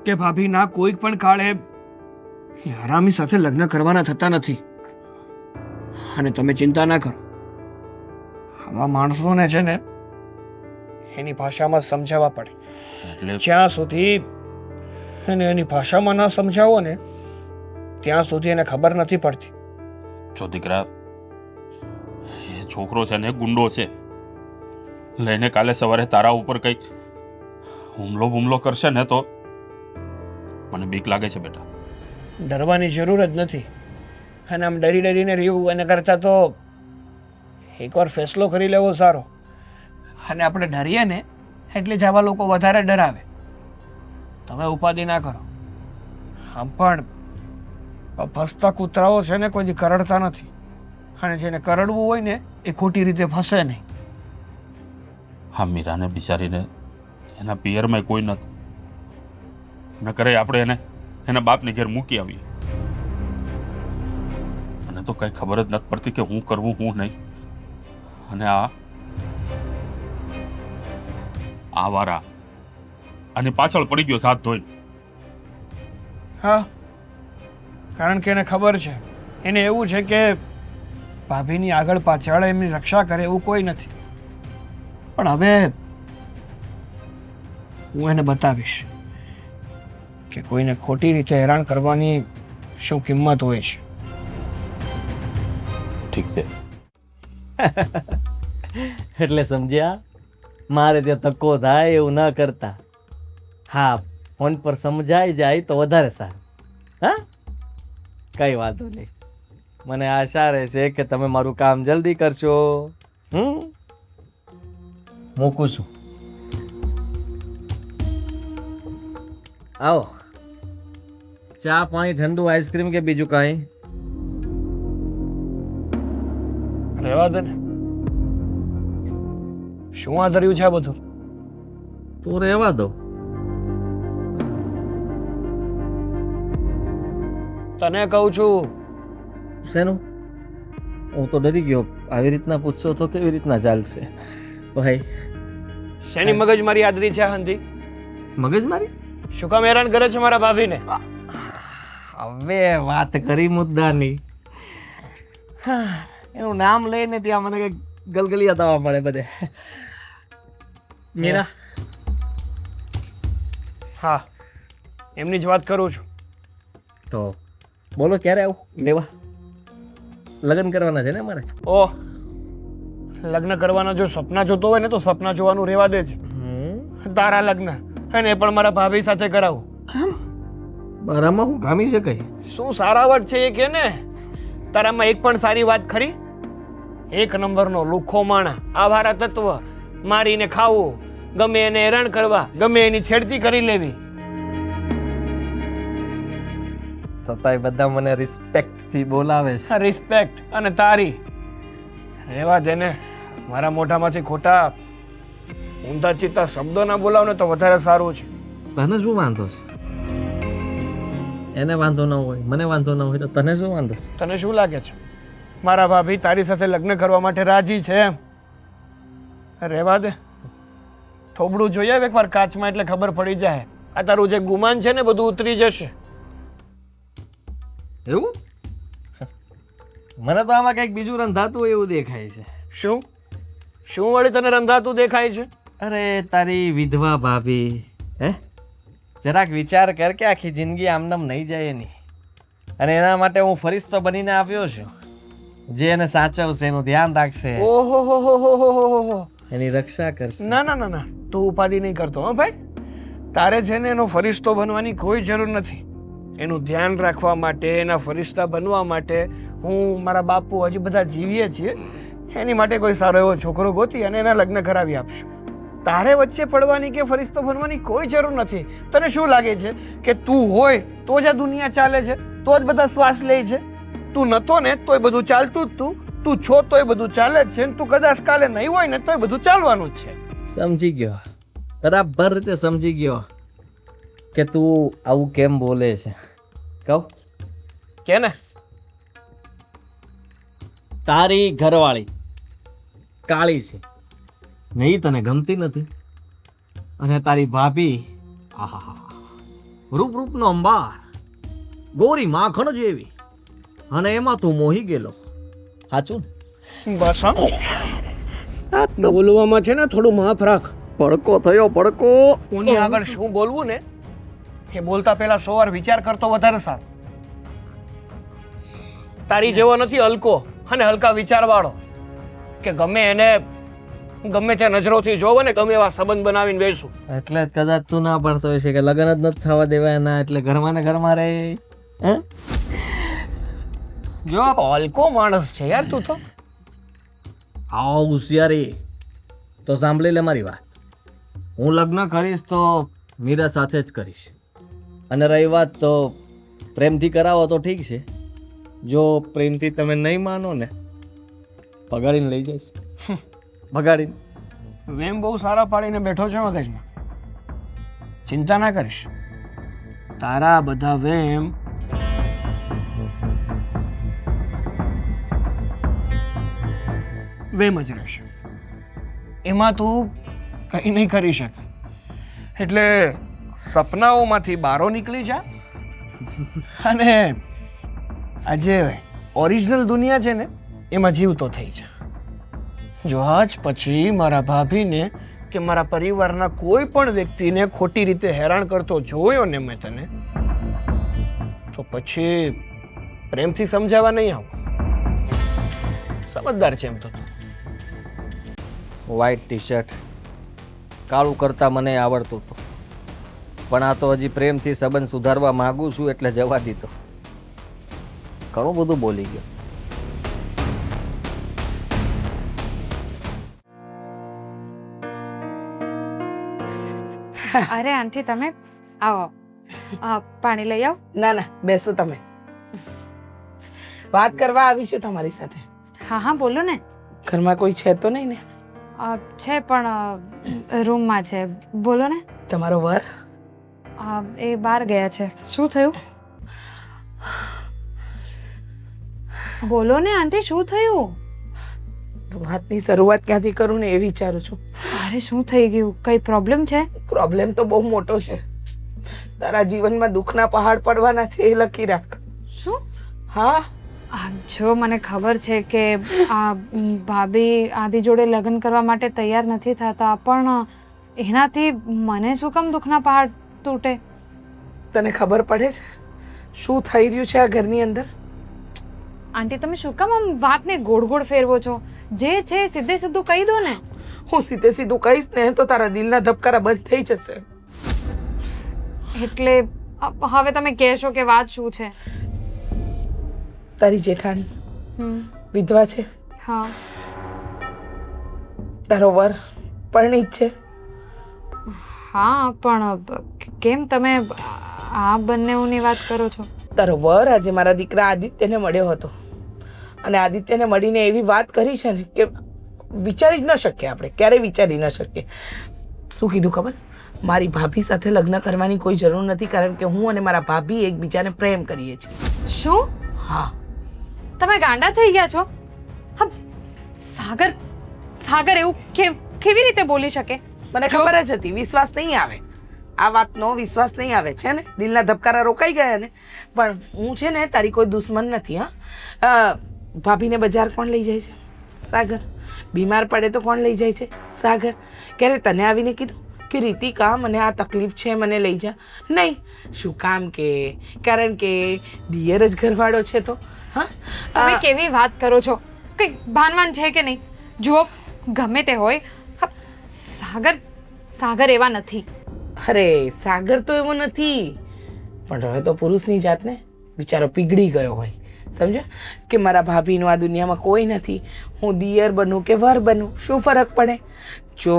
કે ભાભીના કોઈક પણ કાળે એ હરામી સાથે લગ્ન કરવાના થતા નથી. અને તમે ચિંતા ના કરો, આવા માણસોને છે ને એની ભાષામાં સમજાવવા પડે. એટલે જ્યાં સુધી એને એની ભાષામાં ન સમજાવો ને ત્યાં સુધી એને ખબર નથી પડતી. જો દીકરા, એ છોકરો છે ને ગુંડો છે, લઈને કાલે સવારે તારા ઉપર કંઈક હુમલો કરશે ને તો મને બીક લાગે છે બેટા. ડરવાની જરૂર જ નથી. અને આમ ડરીને રહેવું એના કરતાં તો એકવાર ફેસલો કરી લેવો સારો. અને આપણે ડરીએ ને એટલે જ આવા લોકો વધારે ડરાવે. તમે ઉપાધિ ના કરો. આમ પણ ફસતા કૂતરાઓ છે ને કોઈ દી કરડતા નથી. અને જેને કરડવું હોય ને એ ખોટી રીતે ફસે નહીં. હા, મીરાને બિચારીને એના પિયરમાં કોઈ નથી, ન કરે આપણે એના બાપને ઘેર મૂકી આવીએ. મને તો કંઈ ખબર જ નથી પડતી કે હું કરવું હું નહીં. અને આ વારા આની પાછળ પડી ગયો હાથ ધોઈને. હા, કારણ કે એને ખબર છે, એને એવું છે કે ભાભીની આગળ પાછળ એમની રક્ષા કરે એવું કોઈ નથી. પણ હવે હું એને બતાવીશ કે કોઈને ખોટી રીતે હેરાન કરવાની શું કિંમત હોય છે. ઠીક છે. એટલે સમજ્યા, મારે ત્યાં ધક્કો થાય એવું ન કરતા. હા, ફોન પર સમજાઈ જાય તો વધારે સારું. હા, કઈ વાંધો નહીં. મને આશા રહેશે કે તમે મારું કામ જલ્દી કરશો. મૂકું છું. આવો, ચા પાણી ઠંડુ આઈસ્ક્રીમ કે બીજું કાંઈ? રહેવા દે ને, શું આદર્યું છે આ બધું? તો રહેવા દો. તને કહું છું. શેનું? હું તો ડરી ગયો. આવી રીતના પૂછશો તો કેવી રીતના ચાલશે ભાઈ? શેની મગજ મારી આદરી છે હંધી? મગજ મારી? શું કામ હેરાન કરે છે મારા ભાભીને? હવે વાત કરી મુદ્દાની. એનું નામ લઈને ત્યાં મને કંઈક ગલગલિયા થવા મળે બધે. મીરા? હા, એમની જ વાત કરું છું. તો બોલો, ક્યારે આવું લેવા? લગ્ન કરવાના છે ને મારે. ઓહ, લગ્ન કરવાના જો સપના જોતો હોય ને તો સપના જોવાનું રહેવા દે છે. તારા લગ્ન અને એ પણ મારા ભાભી સાથે કરાવું. મારામાં હું ખામી છે કઈ? શું સારાવટ છે એ કે ને. તારામાં એક પણ સારી વાત ખરી? એક નંબરનો લુખ્ખો માણા, આવારા તત્વ, મારીને ખાવું, ગમે એને હેરાન કરવા, ગમે એની છેડતી કરી લેવી. છતાંય બધા મને રિસ્પેક્ટ થી બોલાવે છે. રિસ્પેક્ટ અને તારી રહેવા દે ને. મારા મોઢામાંથી ખોટા ઊંધા ચિત્તા શબ્દો ના બોલાવ ને તો વધારે સારું છે. તને શું વાંધો છે? એને વાંધો ન હોય, મને વાંધો ન હોય તો તને શું વાંધો છે? તને શું લાગે છે મારા ભાભી તારી સાથે લગ્ન કરવા માટે રાજી છે એમ? રહેવા દે. થોબડું જોઈએ એકવાર કાચમાં એટલે ખબર પડી જાય. આ તારું જે ગુમાન છે ને બધું ઉતરી જશે. એવું? મને તો આમાં કંઈક બીજું રંધાતું એવું દેખાય છે. શું શું વળી તને રંધાતું દેખાય છે? અરે તારી વિધવા ભાભી હે જરાક વિચાર કર કે આખી જિંદગી આમનામ નહીં જાય એની, અને એના માટે હું ફરિશ્તો બનીને આવ્યો છું, જે એને સાચવશે, એનું ધ્યાન રાખશે, ઓહો હો હો હો હો હો હો. એની રક્ષા કરશે. ના ના ના ના, તું ઉપાધિ નહીં કરતો હો ભાઈ. તારે છે ને એનો ફરિશ્તો બનવાની કોઈ જરૂર નથી. એનું ધ્યાન રાખવા માટે, એના ફરિશ્તા બનવા માટે હું, મારા બાપુ હજી બધા જીવીએ છીએ. એની માટે કોઈ સારો એવો છોકરો ગોતી અને એના લગ્ન કરાવી આપશું. તારે વચ્ચે પડવાની કે ફરિશ્તો બનવાની કોઈ જરૂર નથી. તને શું લાગે છે કે તું હોય તો જ આ દુનિયા ચાલે છે, તો જ બધા શ્વાસ લે છે? તું નતો ને તોય બધું ચાલતું જ તું છો તોય બધું ચાલે જ છે, તું કદાચ કાલે નહીં હોય ને તોય બધું ચાલવાનું જ છે. સમજી ગયો, બરાબર રીતે સમજી ગયો કે તું આવું કેમ બોલે છે. કહું કે ને તારી ઘરવાળી કાળી છે નહીં, તને ગમતી નથી, અને તારી ભાભી આહા રૂપ રૂપનો અંબાર, ગોરી માખણ જેવી, અને એમાં તું મોહી ગયેલો. સાચું ને? બસ હા, બોલવામાં છે ને થોડું માફ રાખ. પડકો થયો પડકો. કોની આગળ શું બોલવું ને એ બોલતા પહેલા 100 વાર વિચાર કરતો વધારે સારું. તારી જેવો નથી હલકો અને હલકા વિચારવાળો કે ગમે એને ગમે તે નજરોથી જોવો ને ગમે એવા સંબંધ બનાવીને બેસું. એટલે જ કદાચ તું ના પાડતો હોય છે કે લગ્ન જ નથી થવા દેવા એના, એટલે ઘરમાં ને ઘરમાં રહે. હે જો હલકો માણસ છે યાર તું તો. આવો હોશિયારી તો સાંભળી લે મારી વાત. હું લગ્ન કરીશ તો મીરા સાથે જ કરીશ, અને રહી વાત તો પ્રેમથી કરાવો તો ઠીક છે, જો પ્રેમથી તમે નહીં માનો ને ભગાડીને લઈ જઈશ. ભગાડીને. વેમ બહુ સારા પાડીને બેઠો છે મગજમાં. ચિંતા ના કરીશ, તારા બધા વેમ વેમ જ રહેશે, એમાં તું કંઈ નહીં કરી શકે. એટલે સપનાઓમાંથી બહાર નીકળી જા અને આજે ઓરિજિનલ દુનિયા છે ને એમાં જીવતો થઈ જા. જો આજ પછી મારા ભાભીને કે મારા પરિવારના કોઈ પણ વ્યક્તિને ખોટી રીતે હેરાન કરતો જોયો ને મેં તને, તો પછી પ્રેમથી સમજાવવા નહીં આવું. સમજદાર છે એમ તો તું. વ્હાઈટ ટી શર્ટ કાળું કરતાં મને આવડતું હતું, પણ આ તો હજી પ્રેમથી સંબંધ સુધારવા માગું છું એટલે જવા દીધો. ઘણું બધું બોલી ગયો. અરે આંટી તમે આવો, પાણી લઈ આવો. ના ના, બેસો તમે. વાત કરવા આવી છું તમારી સાથે. હા હા બોલો ને. ઘરમાં કોઈ છે તો નહીં ને? છે પણ રૂમમાં છે, બોલો ને. તમારો વર? એ બહાર ગયા છે. શું થયું? બોલો ને આંટી, શું થયું? વાતની શરૂઆત ક્યાંથી કરું ને એ વિચારું છું. અરે શું થઈ ગયું? કઈ પ્રોબ્લેમ છે? પ્રોબ્લેમ તો બહુ મોટો છે. તારા જીવનમાં દુઃખના પહાડ પડવાના છે એ લખી રાખ. શું? હા, જો મને ખબર છે કે આ ભાભી આદિ જોડે લગ્ન કરવા માટે તૈયાર નથી થતા, પણ એનાથી મને શું કામ દુઃખના પહાડ તૂટે? તને ખબર પડે છે શું થઈ રહ્યું છે આ ઘરની અંદર? આંટી તમે શું કામ આમ વાતને ગોળ ગોળ ફેરવો છો? જે છે સીધે સીધું કહી દો ને. હું સીધે સીધું કહીશ ને તો તારા દિલના ધબકારા બંધ થઈ જશે. એટલે હવે તમે કહેશો કે વાત શું છે? તારી જેઠાણી વિધવા છે. હા. તારો વર પરણિત છે. હા પણ કેમ તમે આ બંનેઓની વાત કરો છો? તારો વર આજે મારા દીકરા આદિત્યને મળ્યો હતો, અને આદિત્યને મળીને એવી વાત કરી છે ને કે વિચારી જ ન શકીએ આપણે, ક્યારેય વિચારી ન શકીએ. શું કીધું ખબર? મારી ભાભી સાથે લગ્ન કરવાની કોઈ જરૂર નથી, કારણ કે હું અને મારા ભાભી એકબીજાને પ્રેમ કરીએ છીએ. શું? હા. તમે ગાંડા થઈ ગયા છો? હા, સાગર સાગર એવું કેવી રીતે બોલી શકે? મને ખબર જ હતી, વિશ્વાસ નહીં આવે આ વાતનો, વિશ્વાસ નહીં આવે છે ને, દિલના ધબકારા રોકાઈ ગયા ને. પણ હું છે ને તારી કોઈ દુશ્મન નથી. હા, ભાભીને બજાર કોણ લઈ જાય છે? સાગર. બીમાર પડે તો કોણ લઈ જાય છે? સાગર. ક્યારે તને આવીને કીધું કે રીતિકા મને આ તકલીફ છે, મને લઈ જા? નહીં. શું કામ કે કારણ કે દિયર જ ઘરવાળો છે તો. હા, તમે કેવી વાત કરો છો? કંઈ ભાનવાન છે કે નહીં? જુઓ, ગમે તે હોય, સાગર એવા નથી. અરે સાગર તો એવો નથી, પણ રહે તો પુરુષની જાતને. બિચારો પીગળી ગયો હોય, સમજો કે મારા ભાભીનું આ દુનિયામાં કોઈ નથી, હું દિયર બનું કે વર બનું, શું ફરક પડે? જો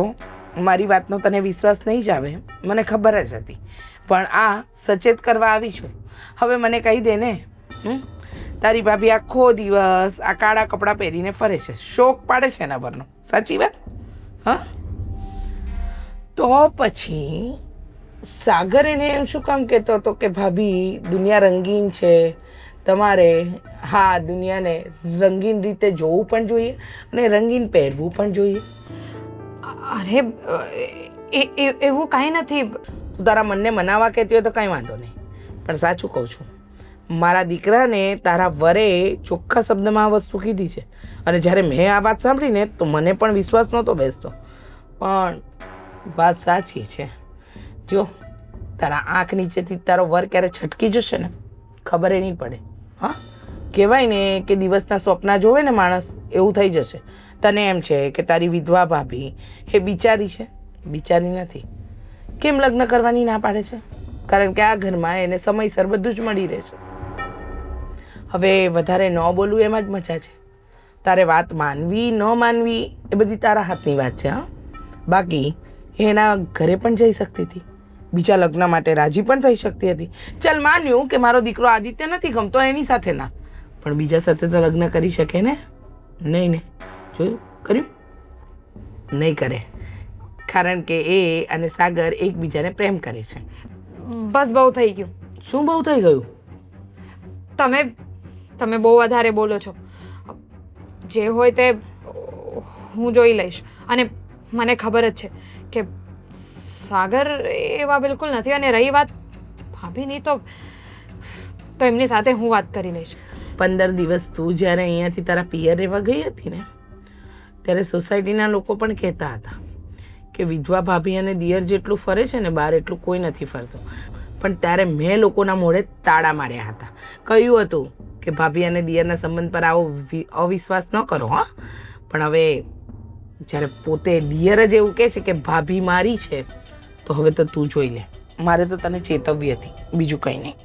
મારી વાતનો તને વિશ્વાસ નહીં જ આવે, મને ખબર જ હતી, પણ આ સચેત કરવા આવી છું. હવે મને કહી દે ને, તારી ભાભી આખો દિવસ આ કાળા કપડાં પહેરીને ફરે છે, શોક પાડે છે એના પરનો, સાચી વાત? હા, તો પછી સાગર એને એમ શું કામ કહેતો હતો કે ભાભી દુનિયા રંગીન છે, તમારે હા દુનિયાને રંગીન રીતે જોવું પણ જોઈએ અને રંગીન પહેરવું પણ જોઈએ? અરે એવું કાંઈ નથી. તું તારા મનને મનાવવા કહેતી હોય તો કાંઈ વાંધો નહીં, પણ સાચું કહું છું, મારા દીકરાને તારા વરે ચોખ્ખા શબ્દમાં આ વસ્તુ કીધી છે, અને જ્યારે મેં આ વાત સાંભળીને તો મને પણ વિશ્વાસ નહોતો બેસતો, પણ વાત સાચી છે. જો તારા આંખ નીચેથી તારો વર ક્યારે છટકી જશે ને ખબર નહીં પડે. હા, કહેવાય ને કે દિવસના સ્વપ્ના જોવે ને માણસ, એવું થઈ જશે. તને એમ છે કે તારી વિધવા ભાભી એ બિચારી છે? બિચારી નથી. કેમ લગ્ન કરવાની ના પાડે છે? કારણ કે આ ઘરમાં એને સમયસર બધું જ મળી રહે છે. હવે વધારે ન બોલવું એમાં જ મજા છે. તારે વાત માનવી ન માનવી એ બધી તારા હાથની વાત છે. હા, બાકી એના ઘરે પણ જઈ શકતી હતી, બીજા લગ્ન માટે રાજી પણ થઈ શકતી હતી. ચાલ માન્યું કે મારો દીકરો આદિત્ય નથી ગમતો એની સાથે ના, પણ બીજા સાથે તો લગ્ન કરી શકે ને? નહીં ને? જોયું? કર્યું? નહીં કરે, કારણ કે એ અને સાગર એકબીજાને પ્રેમ કરે છે. બસ બહુ થઈ ગયું. શું બહુ થઈ ગયું? તમે બહુ વધારે બોલો છો. જે હોય તે હું જોઈ લઈશ, અને મને ખબર જ છે કે સાગર એવા બિલકુલ નથી. અને રહી વાત ભાભીની, તો એમની સાથે હું વાત કરી લઈશ. 15 દિવસ તું જ્યારે અહીંયાથી તારા પિયર રહેવા ગઈ હતી ને, ત્યારે સોસાયટીના લોકો પણ કહેતા હતા કે વિધવા ભાભી અને દિયર જેટલું ફરે છે ને બહાર એટલું કોઈ નથી ફરતું. પણ ત્યારે મેં લોકોના મોઢે તાળા માર્યા હતા, કહ્યું હતું કે ભાભી અને દિયરના સંબંધ પર આવો અવિશ્વાસ ન કરો. હા, પણ હવે જ્યારે પોતે દિયર જ એવું કહે છે કે ભાભી મારી છે, તો હવે તો તું જોઈ લે. મારે તો તને ચેતવવી હતી, બીજું કંઈ નહીં.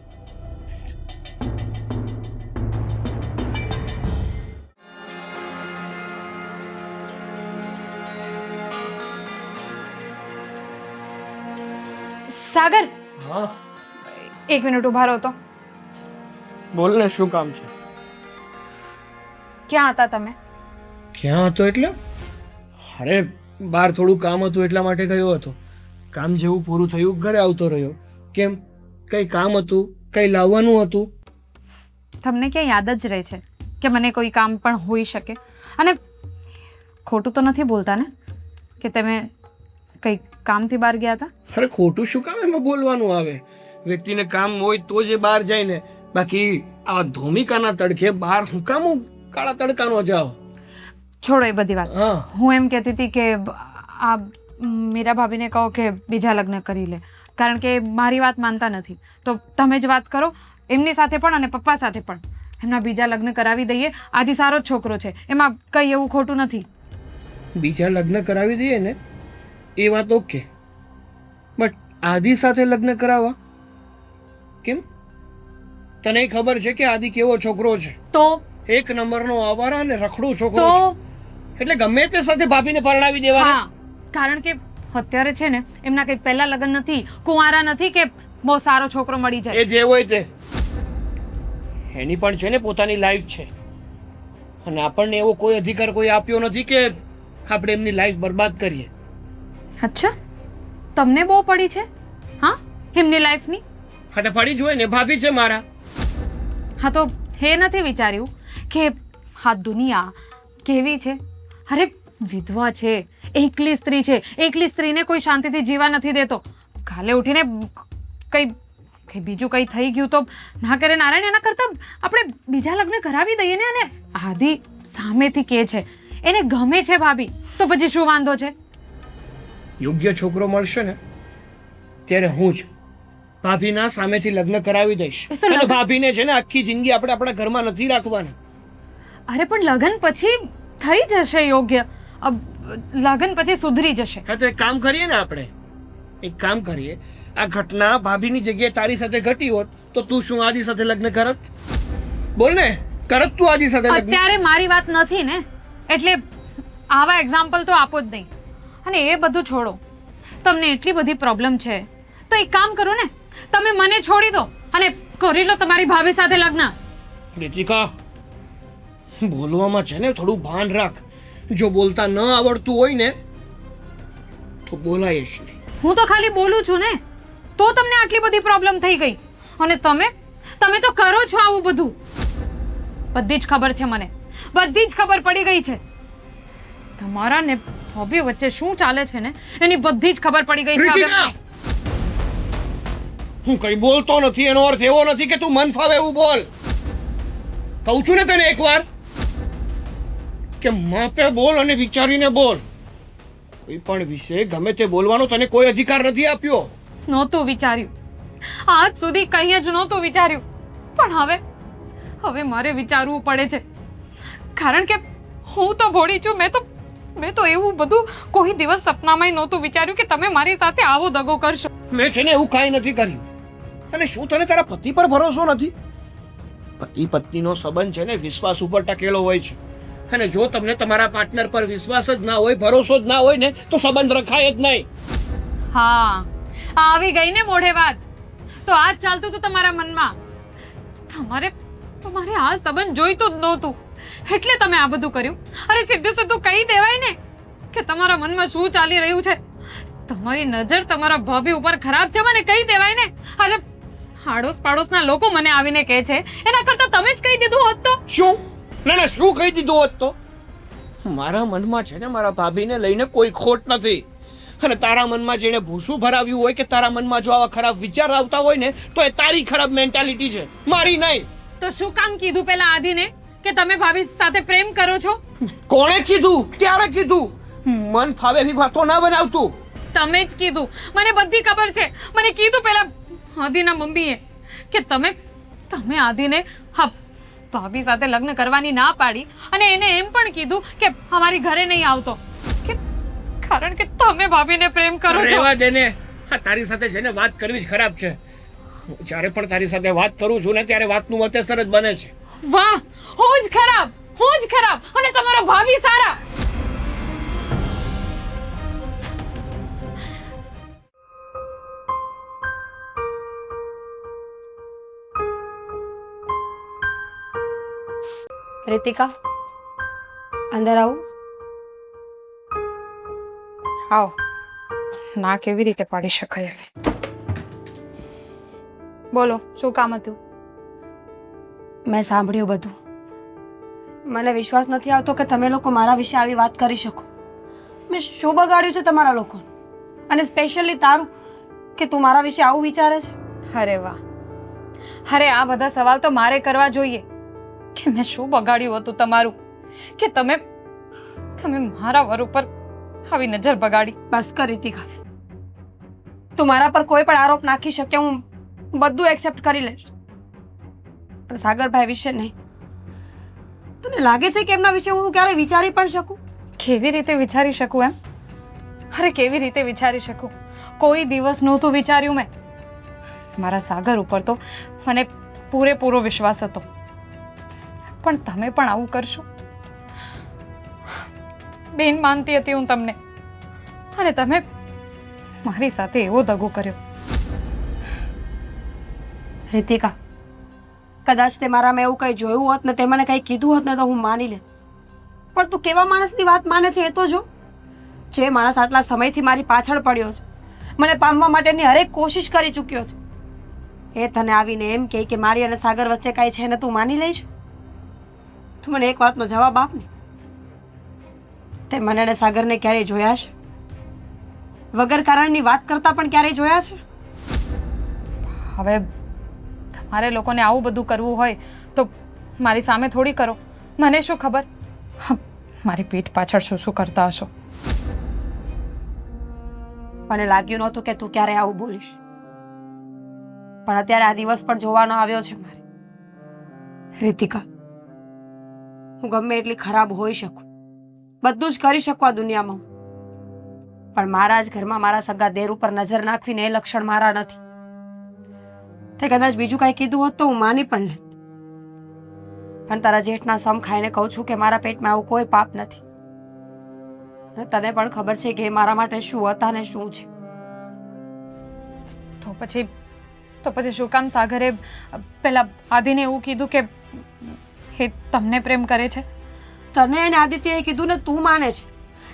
સાગર, હા એક મિનિટ ઊભા રહો તો. બોલ ને, શું કામ છે? ક્યાં હતા તમે? ક્યાં હતો એટલે? અરે બહાર થોડું કામ હતું એટલા માટે ગયો હતો. કામ જેવું પૂરું થયું ઘરે આવતો રહ્યો. કેમ, કંઈ કામ હતું? કંઈ લાવવાનું હતું? તમને ક્યાં યાદ જ રહે છે કે મને કોઈ કામ પણ હોઈ શકે? અને ખોટું તો નથી બોલતા ને કે તમે કંઈ કામથી બહાર ગયા હતા? અરે ખોટું શું કામ એમાં બોલવાનું આવે? વ્યક્તિને કામ હોય તો જ એ બહાર જાય ને, બાકી આ ધોમિકાના તડકે બહાર હું કામ કાળા તડકાનો જાવ? છોડો એ બધી વાત. હા, હું એમ કહેતી હતી કે આ મીરા ભાભીને કહો કે બીજા લગ્ન કરી લે, કારણ કે મારી વાત માનતા નથી. તો તમે જ વાત કરો એમની સાથે પણ અને પપ્પા સાથે પણ, એમના બીજા લગ્ન કરાવી દઈએ. આદિ સારો જ છોકરો છે, એમાં કંઈ એવું ખોટું નથી. બીજા લગ્ન કરાવી દઈએ ને એ વાત ઓકે, બટ આદિ સાથે લગ્ન કરાવવા કેમ? તને ખબર છે કે આદિ કેવો છોકરો છે? તો એક નંબરનો આવારા અને રખડું છોકરો તો છે, એટલે ગમે તે સાથે ભાભીને પરણાવી દેવાના. હા, કારણ કે અત્યારે છે ને એમના કંઈ પહેલા લગ્ન નથી, કુંવારા નથી કે બહુ સારો છોકરો મળી જાય. એ જે હોય તે, એની પણ છે ને પોતાની લાઈફ છે, અને આપણને એવો કોઈ અધિકાર કોઈ આપ્યો નથી કે આપણે એમની લાઈફ બરબાદ કરીએ. અચ્છા, તમને બહુ પડી છે હા એમની લાઈફની? હા, પડી જ હોય ને, ભાભી છે મારા. હા, તો એ નથી વિચાર્યું કે આ દુનિયા કેવી છે? અરે વિધવા છે, એકલી સ્ત્રી છે, એકલી સ્ત્રીને કોઈ શાંતિથી જીવા નથી દેતો. કાલે ઉઠીને કંઈ બીજું કંઈ થઈ ગયું તો ના કરે નારાયણ, એના કરતાં આપણે બીજા લગ્ન કરાવી દઈએ ને. અને આદિ સામેથી કહે છે એને ગમે છે ભાભી, તો પછી શું વાંધો છે? યોગ્ય છોકરો મળશે ને ત્યારે હું જ ભાભીના સામેથી લગ્ન કરાવી દઈશ. એ તો અને લગ્ન- ભાભીને છે ને આખી જિંદગી આપણે આપણા ઘરમાં નથી રાખવાના. અરે પણ લગ્ન પછી થઈ જશે યોગ્ય. લગ્ન પછી સુધરી જશે. હા તો એક કામ કરીએ ને આપણે, એક કામ કરીએ, આ ઘટના ભાભીની જગ્યાએ તારી સાથે ઘટી હોત તો તું શું આદિ સાથે લગ્ન કરત? બોલ ને, કરત તું આદિ સાથે લગ્ન? અત્યારે મારી વાત નથી ને, એટલે આવા એક્ઝામ્પલ તો આપો જ નહીં. અને એ બધું છોડો, તમને એટલી બધી પ્રોબ્લેમ છે તો એક કામ કરો ને, તમે મને છોડી દો અને કરી લો તમારી ભાભી સાથે લગ્ન. રીતિકા, બોલવામાં છે ને થોડું ભાન રાખ. જો બોલતા ન આવડતું હોય ને તો બોલાય જ નહીં. હું તો ખાલી બોલું છું ને, તો તમને આટલી બધી પ્રોબ્લેમ થઈ ગઈ. અને તમે તો કરો છો આવું બધું. બધી જ ખબર છે મને, બધી જ ખબર પડી ગઈ છે. તમારા ને ભાભી વચ્ચે શું ચાલે છે ને એની બધી જ ખબર પડી ગઈ છે હવે રીતિકા! મને. હું કઈ બોલતો નથી એનો અર્થ એવો નથી કે તું મન ફાવે એવું બોલ. કહું છું ને તને એકવાર કે માપે બોલ અને વિચારીને બોલ. કોઈ પણ વિશે ગમે તે બોલવાનો તને કોઈ અધિકાર નથી આપ્યો. નહોતું વિચાર્યું, આજ સુધી કંઈ જ નહોતું વિચાર્યું, પણ હવે મારે વિચારવું પડે છે. કારણ કે હું તો ભોળી છું. મેં તો એવું બધું કોઈ દિવસ સપનામાંય નહોતું વિચાર્યું કે તમે મારી સાથે આવો દગો કરશો. મેં છે ને એવું કાંઈ નથી કર્યું. અને શું તને તારા પતિ પર ભરોસો નથી? પતિ પત્નીનો સંબંધ છે ને વિશ્વાસ ઉપર ટકેલો હોય છે. અને જો તમને તમારા પાર્ટનર પર વિશ્વાસ જ ના હોય, ભરોસો જ ના હોય ને તો સંબંધ રખાય જ નહીં. હા, આવી ગઈ ને મોઢે વાત. તો આ જ ચાલતું હતું તમારા મનમાં. તમારે આ સંબંધ જોઈતું જ નહોતું, એટલે તમે આ બધું કર્યું. અરે સીધું કહી દેવાય ને કે તમારા મનમાં શું ચાલી રહ્યું છે. તમારી નજર તમારા ભાભી ઉપર ખરાબ છે, મને કહી દેવાય ને. આજે આડોશ પાડોશના લોકો મને આવીને કહે છે, એના કરતાં તમે જ કહી દીધું હોત તો. શું? ના ના, શું કહી દીધું હોત તો? મારા મનમાં છે ને મારા ભાભીને લઈને કોઈ ખોટ નથી. અને તારા મનમાં જેને ભૂસું ભરાવ્યું હોય કે તારા મનમાં જો આવા ખરાબ વિચાર આવતા હોય ને તો એ તારી ખરાબ મેન્ટાલિટી છે, મારી નહીં. તો શું કામ કીધું પેલા આદિને કે તમે ભાભી સાથે પ્રેમ કરો છો? કોણે કીધું? ક્યારે કીધું? મન ફાવે એવી વાતો ના બનાવતું. તમે જ કીધું, મને બધી ખબર છે. મને કીધું પેલા આદિના મમ્મીએ કે તમે આદિને ભાભી સાથે લગ્ન કરવાની ના પાડી અને એને એમ પણ કીધું કે અમારી ઘરે નહીં આવતો, કે કારણ કે તમે ભાભીને પ્રેમ કરો છો. રહેવા દે ને. હા, તારી સાથે છે ને વાત કરવી જ ખરાબ છે. હું જ્યારે પણ તારી સાથે વાત કરું છું ને ત્યારે વાતનું વતેસર જ બને છે. વાહ, હું જ ખરાબ અને તમારો ભાભી સારા. રીતિકા, અંદર આવું. આવો. ના કેવી રીતે પાડી શકાય હવે? બોલો, શું કામ હતું? મેં સાંભળ્યું બધું. મને વિશ્વાસ નથી આવતો કે તમે લોકો મારા વિશે આવી વાત કરી શકો. મેં શું બગાડ્યું છે તમારા લોકોને? અને સ્પેશિયલી તારું, કે તું મારા વિશે આવું વિચારે છે? અરે વાહ, અરે આ બધા સવાલ તો મારે કરવા જોઈએ કે મેં શું બગાડ્યું હતું તમારું, કે તમે મારા વર ઉપર આવી નજર બગાડી. બસ કર રીતિકા, તું મારા પર કોઈ પણ આરોપ નાખી શકે, હું બધું એક્સેપ્ટ કરી લઈશ, પણ સાગરભાઈ વિશે નહીં. તને લાગે છે કે એમના વિશે હું ક્યારે વિચારી પણ શકું? કેવી રીતે વિચારી શકું એમ? અરે કેવી રીતે વિચારી શકું? કોઈ દિવસ નહોતું વિચાર્યું મેં. મારા સાગર ઉપર તો મને પૂરેપૂરો વિશ્વાસ હતો, પણ તમે પણ આવું કરશો? બેન માનતી હતી હું તમને, અને તમે મારી સાથે એવો દગો કર્યો. રીતિકા, કદાચ તે મારામાં એવું કંઈ જોયું હોત ને તે મને કંઈ કીધું હોત ને તો હું માની લે, પણ તું કેવા માણસની વાત માને છે એ તો જો. જે માણસ આટલા સમયથી મારી પાછળ પડ્યો છે, મને પામવા માટેની હરેક કોશિશ કરી ચૂક્યો છે, એ તને આવીને એમ કહે કે મારી અને સાગર વચ્ચે કાંઈ છે ને તું માની લઈશ? તું મને એક વાતનો જવાબ આપ ને. તે મને અને સાગરને ક્યારેય જોયા છે? વગર કારણની વાત કરતા પણ ક્યારેય જોયા છે? હવે તમારે લોકોને આવું બધું કરવું હોય તો મારી સામે થોડી કરો. મને શું ખબર, મારી પીઠ પાછળ શું શું કરતા હશો. મને લાગ્યું નહોતું કે તું ક્યારે આવું બોલીશ, પણ અત્યારે આ દિવસ પણ જોવાનો આવ્યો છે મારે. રીતિકા, હું ગમે એટલી ખરાબ હોઈ શકું, બધું જ કરી શકું આ દુનિયામાં, પણ મારા જ ઘરમાં મારા સગા દેર ઉપર નજર નાખવીને એ લક્ષણ મારા નથી. તે કદાચ બીજું કાંઈ કીધું હોત તો હું માની પણ લેત, પણ તારા જેઠના સમ ખાઈને કહું છું કે મારા પેટમાં આવું કોઈ પાપ નથી. અને તને પણ ખબર છે કે એ મારા માટે શું હતા ને શું છે. તો પછી શું કામ સાગરે પેલા આદિને એવું કીધું કે એ તમને પ્રેમ કરે છે? તને અને આદિત્યએ કીધું ને તું માને છે.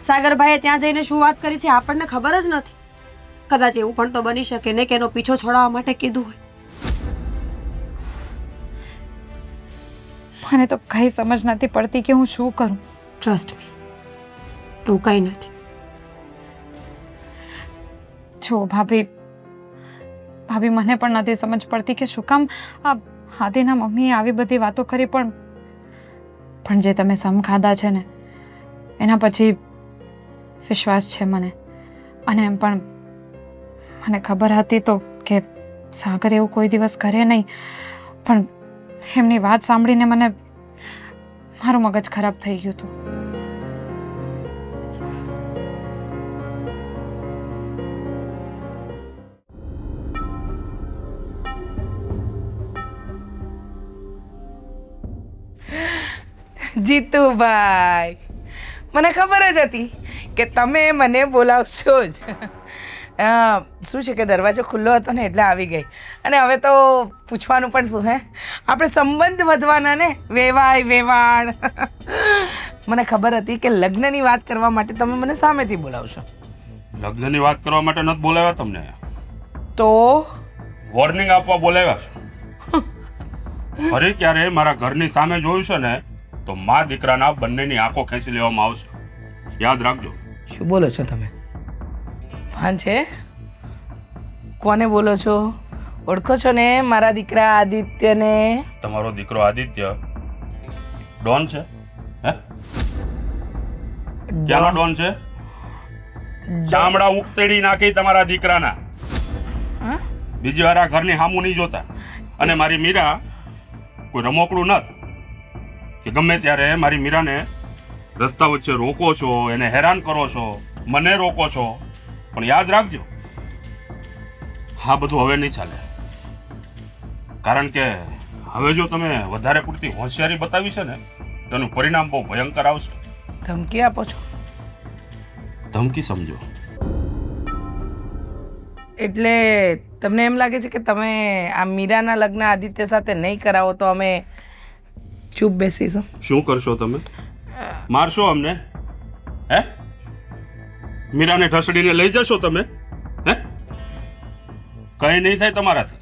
સાગરભાઈએ ત્યાં જઈને શું વાત કરી છે આપણને ખબર જ નથી. કદાચ એવું પણ તો બની શકે ને કે એનો પીછો છોડાવવા માટે કીધું હોય. મને તો કઈ સમજ નથી પડતી કે હું શું કરું. ટ્રસ્ટ મી, તું કંઈ નથી. જો ભાભી મને પણ નથી સમજ પડતી કે શું કામ આ આદિના મમ્મીએ આવી બધી વાતો કરી, પણ જે તમે સમ ખાધા છે ને એના પછી વિશ્વાસ છે મને. અને એમ પણ મને ખબર હતી તો કે સાગર એવું કોઈ દિવસ કરે નહીં, પણ એમની વાત સાંભળીને મને મારું મગજ ખરાબ થઈ ગયું હતું. જીતુભાઈ, મને ખબર જ હતી કે તમે મને બોલાવશો જ. શું છે કે દરવાજો ખુલ્લો હતો ને એટલે આવી ગઈ. અને હવે તો પૂછવાનું પણ શું, હે આપણે સંબંધ વધવાના ને, વેવાણ. મને ખબર હતી કે લગ્નની વાત કરવા માટે તમે મને સામેથી બોલાવશો. લગ્નની વાત કરવા માટે નથી બોલાવ્યા તમને, તો વોર્નિંગ આપવા બોલાવ્યા છે. ફરી ક્યારે મારા ઘરની સામે જોયું છે ને તો મા દીકરાના બંનેની આંખો ખેંચી લેવામાં આવશે, યાદ રાખજો. શું બોલો છો તમે? ભાન છે? કોને બોલો છો? ઓળખો છો ને મારા દીકરા આદિત્યને? તમારો દીકરો આદિત્ય ડોન છે? હે, ક્યાંનો ડોન છે? ચામડા ઉપતેડી નાખી તમારા દીકરાના. હા? બીજી વાર આ ઘરની સામું નહીં જોતા. અને મારી મીરા કોઈ રમોકડું નથી કે ગમે ત્યારે મારી મીરાને રસ્તા વચ્ચે રોકો છો, એને હેરાન કરો છો, મને રોકો છો. પણ યાદ રાખજો, હા બધું હવે નહીં ચાલે. કારણ કે હવે જો તમે વધારે પૂરતી હોશિયારી બતાવી છે ને તો એનું પરિણામ બહુ ભયંકર આવશે. ધમકી આપો છો? ધમકી સમજો. એટલે તમને એમ લાગે છે કે તમે આ મીરાના લગ્ન આદિત્ય સાથે નહીં કરાવો તો અમે ચૂપ બેસીશું? શું કરશો તમે? મારશો અમને? હે, મીરાને ઢસડીને લઈ જશો તમે? હે, કઈ નહીં થાય તમારાથી.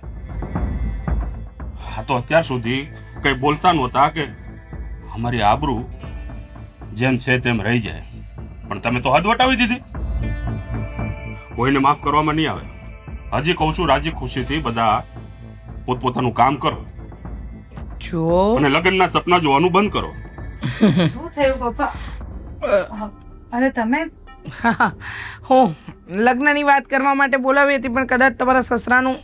હા તો અત્યાર સુધી કઈ બોલતા નહોતા કે અમારી આબરૂ જેમ છે તેમ રહી જાય, પણ તમે તો હદ વટાવી દીધી. કોઈને માફ કરવામાં નહીં આવે. હજી કહું છું, રાજી ખુશીથી બધા પોતપોતાનું કામ કરો જો અને લગ્નના સપના જોવાનું બંધ કરો. શું થયું પપ્પા? અરે તમે હું લગ્નની વાત કરવા માટે બોલાવી હતી, પણ કદાચ તમારા સસરાનું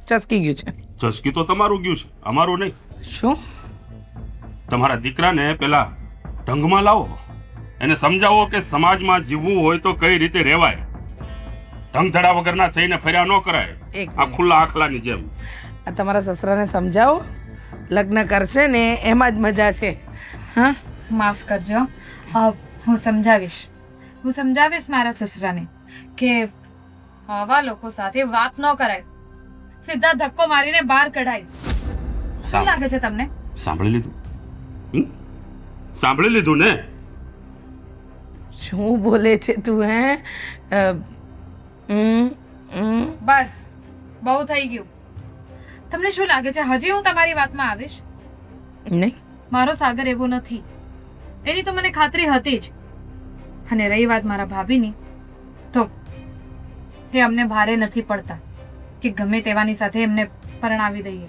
ચસકી ગયું છે. ચસકી તો તમારું ગયું છે, અમારું નહીં. શું? તમારા દીકરાને પેલા ઢંગમાં લાવો, એને સમજાવો કે સમાજમાં જીવવું હોય તો કઈ રીતે રહેવાય. ઢંગધડા વગરના થઈને ફર્યા ન કરાય, આ ખુલ્લા આખલાની જેમ. આ તમારા સસરાને સમજાવો, લગ્ન કરશે ને એમાં જ મજા છે. હા, માફ કરજો, હું સમજાવીશ મારા સસરાને કે આવા લોકો સાથે વાત ન કરાય, સીધા ધક્કો મારીને બહાર કઢાય. શું લાગે છે તમને? સાંભળી લીધું? સાંભળી લીધું ને? શું બોલે છે તું? બસ બહુ થઈ ગયું. તમને શું લાગે છે હજી હું તમારી વાતમાં આવીશ? નહીં, મારો સાગર એવો નથી, એની તો મને ખાતરી હતી જ. અને રહી વાત મારા ભાભીની, તો એ અમને ભારે નથી પડતા કે ગમે તેવાની સાથે એમને પરણાવી દઈએ.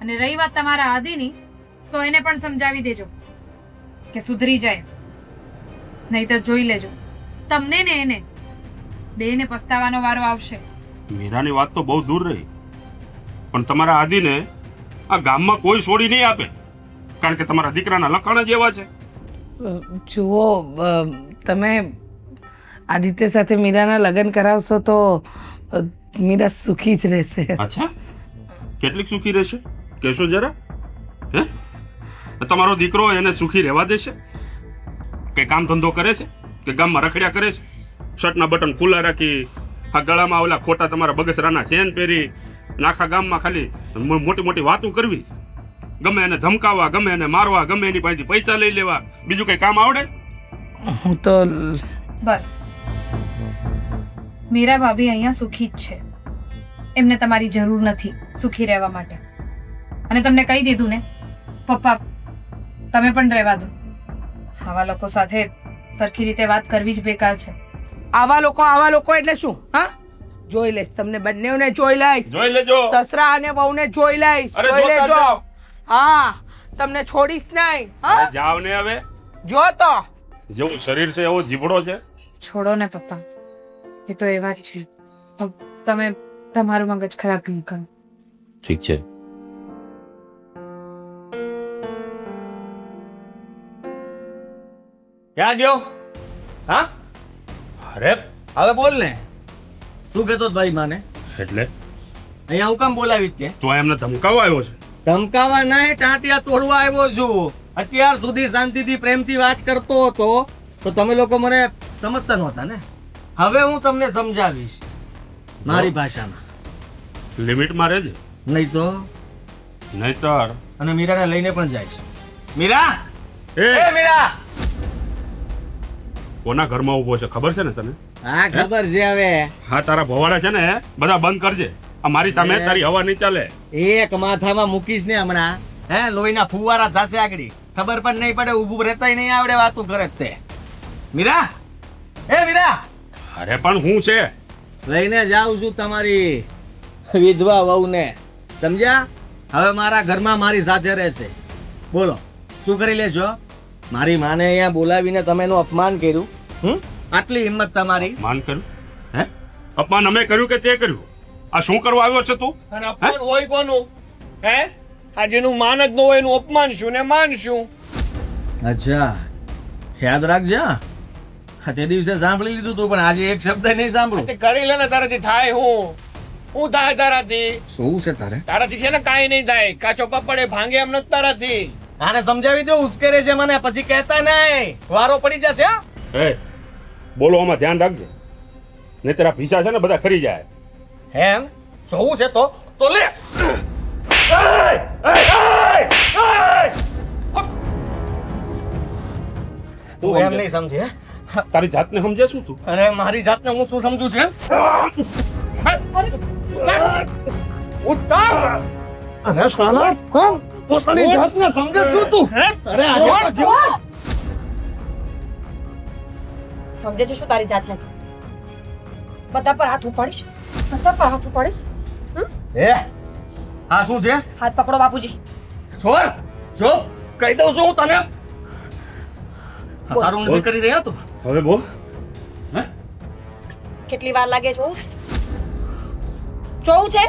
અને રહી વાત તમારા આદિની, તો એને પણ સમજાવી દેજો કે સુધરી જાય, નહીં તો જોઈ લેજો, તમને ને એને બેને પસ્તાવાનો વારો આવશે. મીરાની વાત તો બહુ દૂર રહી, પણ તમારા આદિને આ ગામમાં કોઈ છોડી નહીં આપે, કારણ કે તમારા દીકરાના લખાણ જ એવા છે. જુઓ તમે આદિત્ય સાથે મીરાના લગ્ન કરાવશો તો મીરા સુખી જ રહેશે. અચ્છા, કેટલીક સુખી રહેશે કહેશો જરા? હે, તમારો દીકરો એને સુખી રહેવા દેશે? કે કામ ધંધો કરે છે કે ગામમાં રખડ્યા કરે છે, શર્ટના બટન ખુલ્લા રાખી, આ ગળામાં ઓલા ખોટા તમારા બગસરાના ચેન પહેરી, આખા ગામમાં ખાલી મોટી મોટી વાતો કરવી, ગમે એને ધમકાવવા, ગમે એને મારવા, ગમે એની પાસેથી પૈસા લઈ લેવા, બીજું કઈ કામ આવડે? હું તો બસ, મીરા ભાભી અહીંયા સુખી જ છે, એમને તમારી જરૂર નથી સુખી રહેવા માટે. અને તમને કહી દીધું ને પપ્પા, તમે પણ રહેવા દો. આવા લોકો સાથે સરખી રીતે વાત કરવી જ બેકાર છે. આવા લોકો એટલે શું? હા, જોઈ લઈશ, તમને બંનેને જોઈ લઈશ, જોઈ લેજો. સસરા અને વહુને જોઈ લઈશ, અરે, જોઈ જોતા લેજો. જાઓ. હા, તમને છોડીશ નહીં. હા, અરે જાવ ને હવે, જો તો જેવું શરીર છે એવો જીભડો છે. છોડો ને પપ્પા, એ તો એવા જ છે. તમે તમારું મગજ ખરાબ નહીં કરો. ઠીક છે. ક્યાં ગયો? હા, અરે હવે બોલ ને, શું કહેતો હતો ભાઈ માને? એટલે અહીંયા હું કામ બોલાવી તે? તું એમને ધમકાવવા આવ્યો છે? ધમકાવા નહીં, ટાંટિયા તોડવા આવ્યો છું. અત્યાર સુધી શાંતિથી પ્રેમથી વાત કરતો હતો તો તમે લોકો મને સમજતા નહોતા ને. હવે હું તમને સમજાવીશ મારી ભાષામાં. લિમિટમાં રહેજે, નહીં તો નહીતર અને મીરાને લઈને પણ જઈશ. મીરા, એ એ મીરા! કોના ઘરમાં ઊભો છે ખબર છે ને તને? હા ખબર છે. હવે હા, તારા ભવાડા છે ને બધા બંધ કરજે. આ મારી સામે તારી હવા નહીં ચાલે. એક માથામાં મૂકીશ ને હમણાં, હે, લોહીના ફુવારા થશે આગળ. ખબર પણ નહીં પડે, ઊભું રહેતાય નહીં આવડે, વાતું કરે તે. મીરા, એ મીરા! અરે પણ હું છે, લઈને જાઉં છું તમારી વિધવા વહુને, સમજ્યા? હવે મારા ઘરમાં મારી સાથે રહેશે. બોલો શું કરી લેશો? મારી માને અહીંયા બોલાવીને તમે એનું અપમાન કર્યું. આટલી હિંમત તમારી? અપમાન કર્યું? હે, અપમાન અમે કર્યું કે તે કર્યું? આ શું કરવા આવ્યો છે તું? અને અપમાન હોય કોનું? હે, આ જેનું માન જ ન હોય એનું અપમાન શું ને માન શું? અચ્છા, યાદ રાખજે. હા, તે દિવસે સાંભળી લીધું તું, પણ આજે એક શબ્દ નહીં સાંભળું. તે કરી લે ને, તારાથી થાય હું થાય તારાથી? શું છે તારે? તારાથી છે ને કાંઈ નહીં થાય. કાચો પપડે ભાંગે એમ નથી તારાથી. આને સમજાવી દો, ઉશ્કેરે છે મને, પછી કહેતા નહીં, વારો પડી જશે. હા, એ બોલો, આમાં ધ્યાન રાખજે, નહીં તારા પૈસા છે ને બધા ખરી જાય. એમ જોવું છે તો લે. તું એમ નહીં સમજે? હે? તારી જાતને સમજે શું તું? અરે મારી જાતને હું શું સમજુ છું? અરે સાલા, પોતાની જાતને સમજે શું તું? અરે આજે સમજે છે શું તારી જાતને? બધા પર હાથ ઉપાડીશ, બધા પર હાથ ઉપાડીશ. એ આ શું છે? હાથ પકડો બાપુજી. છોડ, જો કહી દઉં છું હું તને. આ સારું નથી કરી રહ્યા તું. હવે બોલ. હે, કેટલી વાર લાગે જોવું છે? જોવું છે?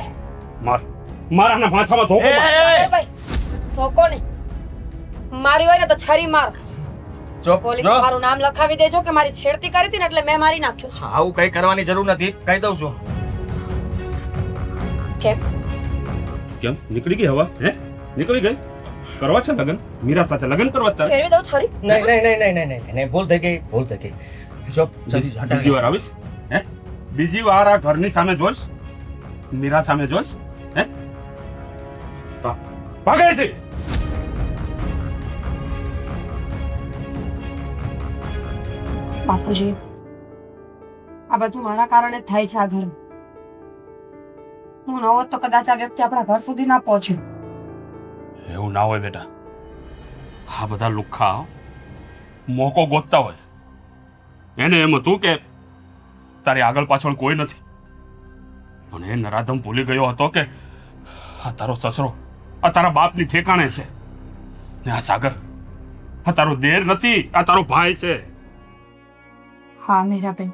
મારાના માથામાં ધોકો માર. અરે ભાઈ, ધોકો નહીં, મારી હોય ને તો છરી માર. જો પોલીસ જો, મારું નામ લખાવી દેજો કે મારી છેડતી કરી હતી ને એટલે મેં મારી નાખ્યો છે. આવું કઈ કરવાની જરૂર નથી, કહી દઉં છું. કેમ? કેમ નીકળી ગઈ હવા? હે, નીકળી ગઈ? કરવા છે લગન? મીરા સાથે લગન કરવા જ તારે? ફેરવી દઉં છરી? નહીં નહીં નહીં નહીં નહીં નહીં, ભૂલ થઈ ગઈ, ભૂલ થઈ ગઈ. જો જલ્દી હટા. બીજી વાર આવીશ? હે, બીજી વાર આ ઘરની સામે જોઈશ, મીરા સામે જોઈશ? હે, ભાગે અહીંથી. બાપુજી, આ બધું મારા કારણે જ થાય છે. આ ઘર હું ન હોત તો કદાચ આ વ્યક્તિ આપણા ઘર સુધી ના પહોંચ્યો. એવું ના હોય બેટા. આ બધા લુખ્ખા મોકો ગોતતા હોય. એને એમ હતું કે તારી આગળ પાછળ કોઈ નથી, પણ એ નરાધમ ભૂલી ગયો હતો કે આ તારો સસરો આ તારા બાપની ઠેકાણે છે ને આ સાગર આ તારો દેર નથી, આ તારો ભાઈ છે. હા મીરાબેન,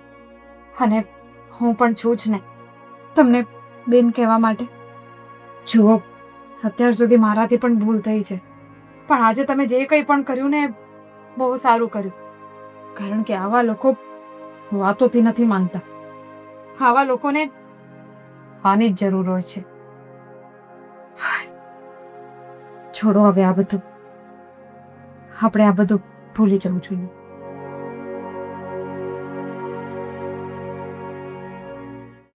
અને હું પણ છું જ ને તમને બેન કહેવા માટે. જુઓ, અત્યાર સુધી મારાથી પણ ભૂલ થઈ છે, પણ આજે તમે જે કંઈ પણ કર્યું ને એ બહુ સારું કર્યું. કારણ કે આવા લોકો વાતોથી નથી માનતા. આવા લોકોને આની જ જરૂર હોય છે. છોડો હવે આ બધું, આપણે આ બધું ભૂલી જવું જોઈએ.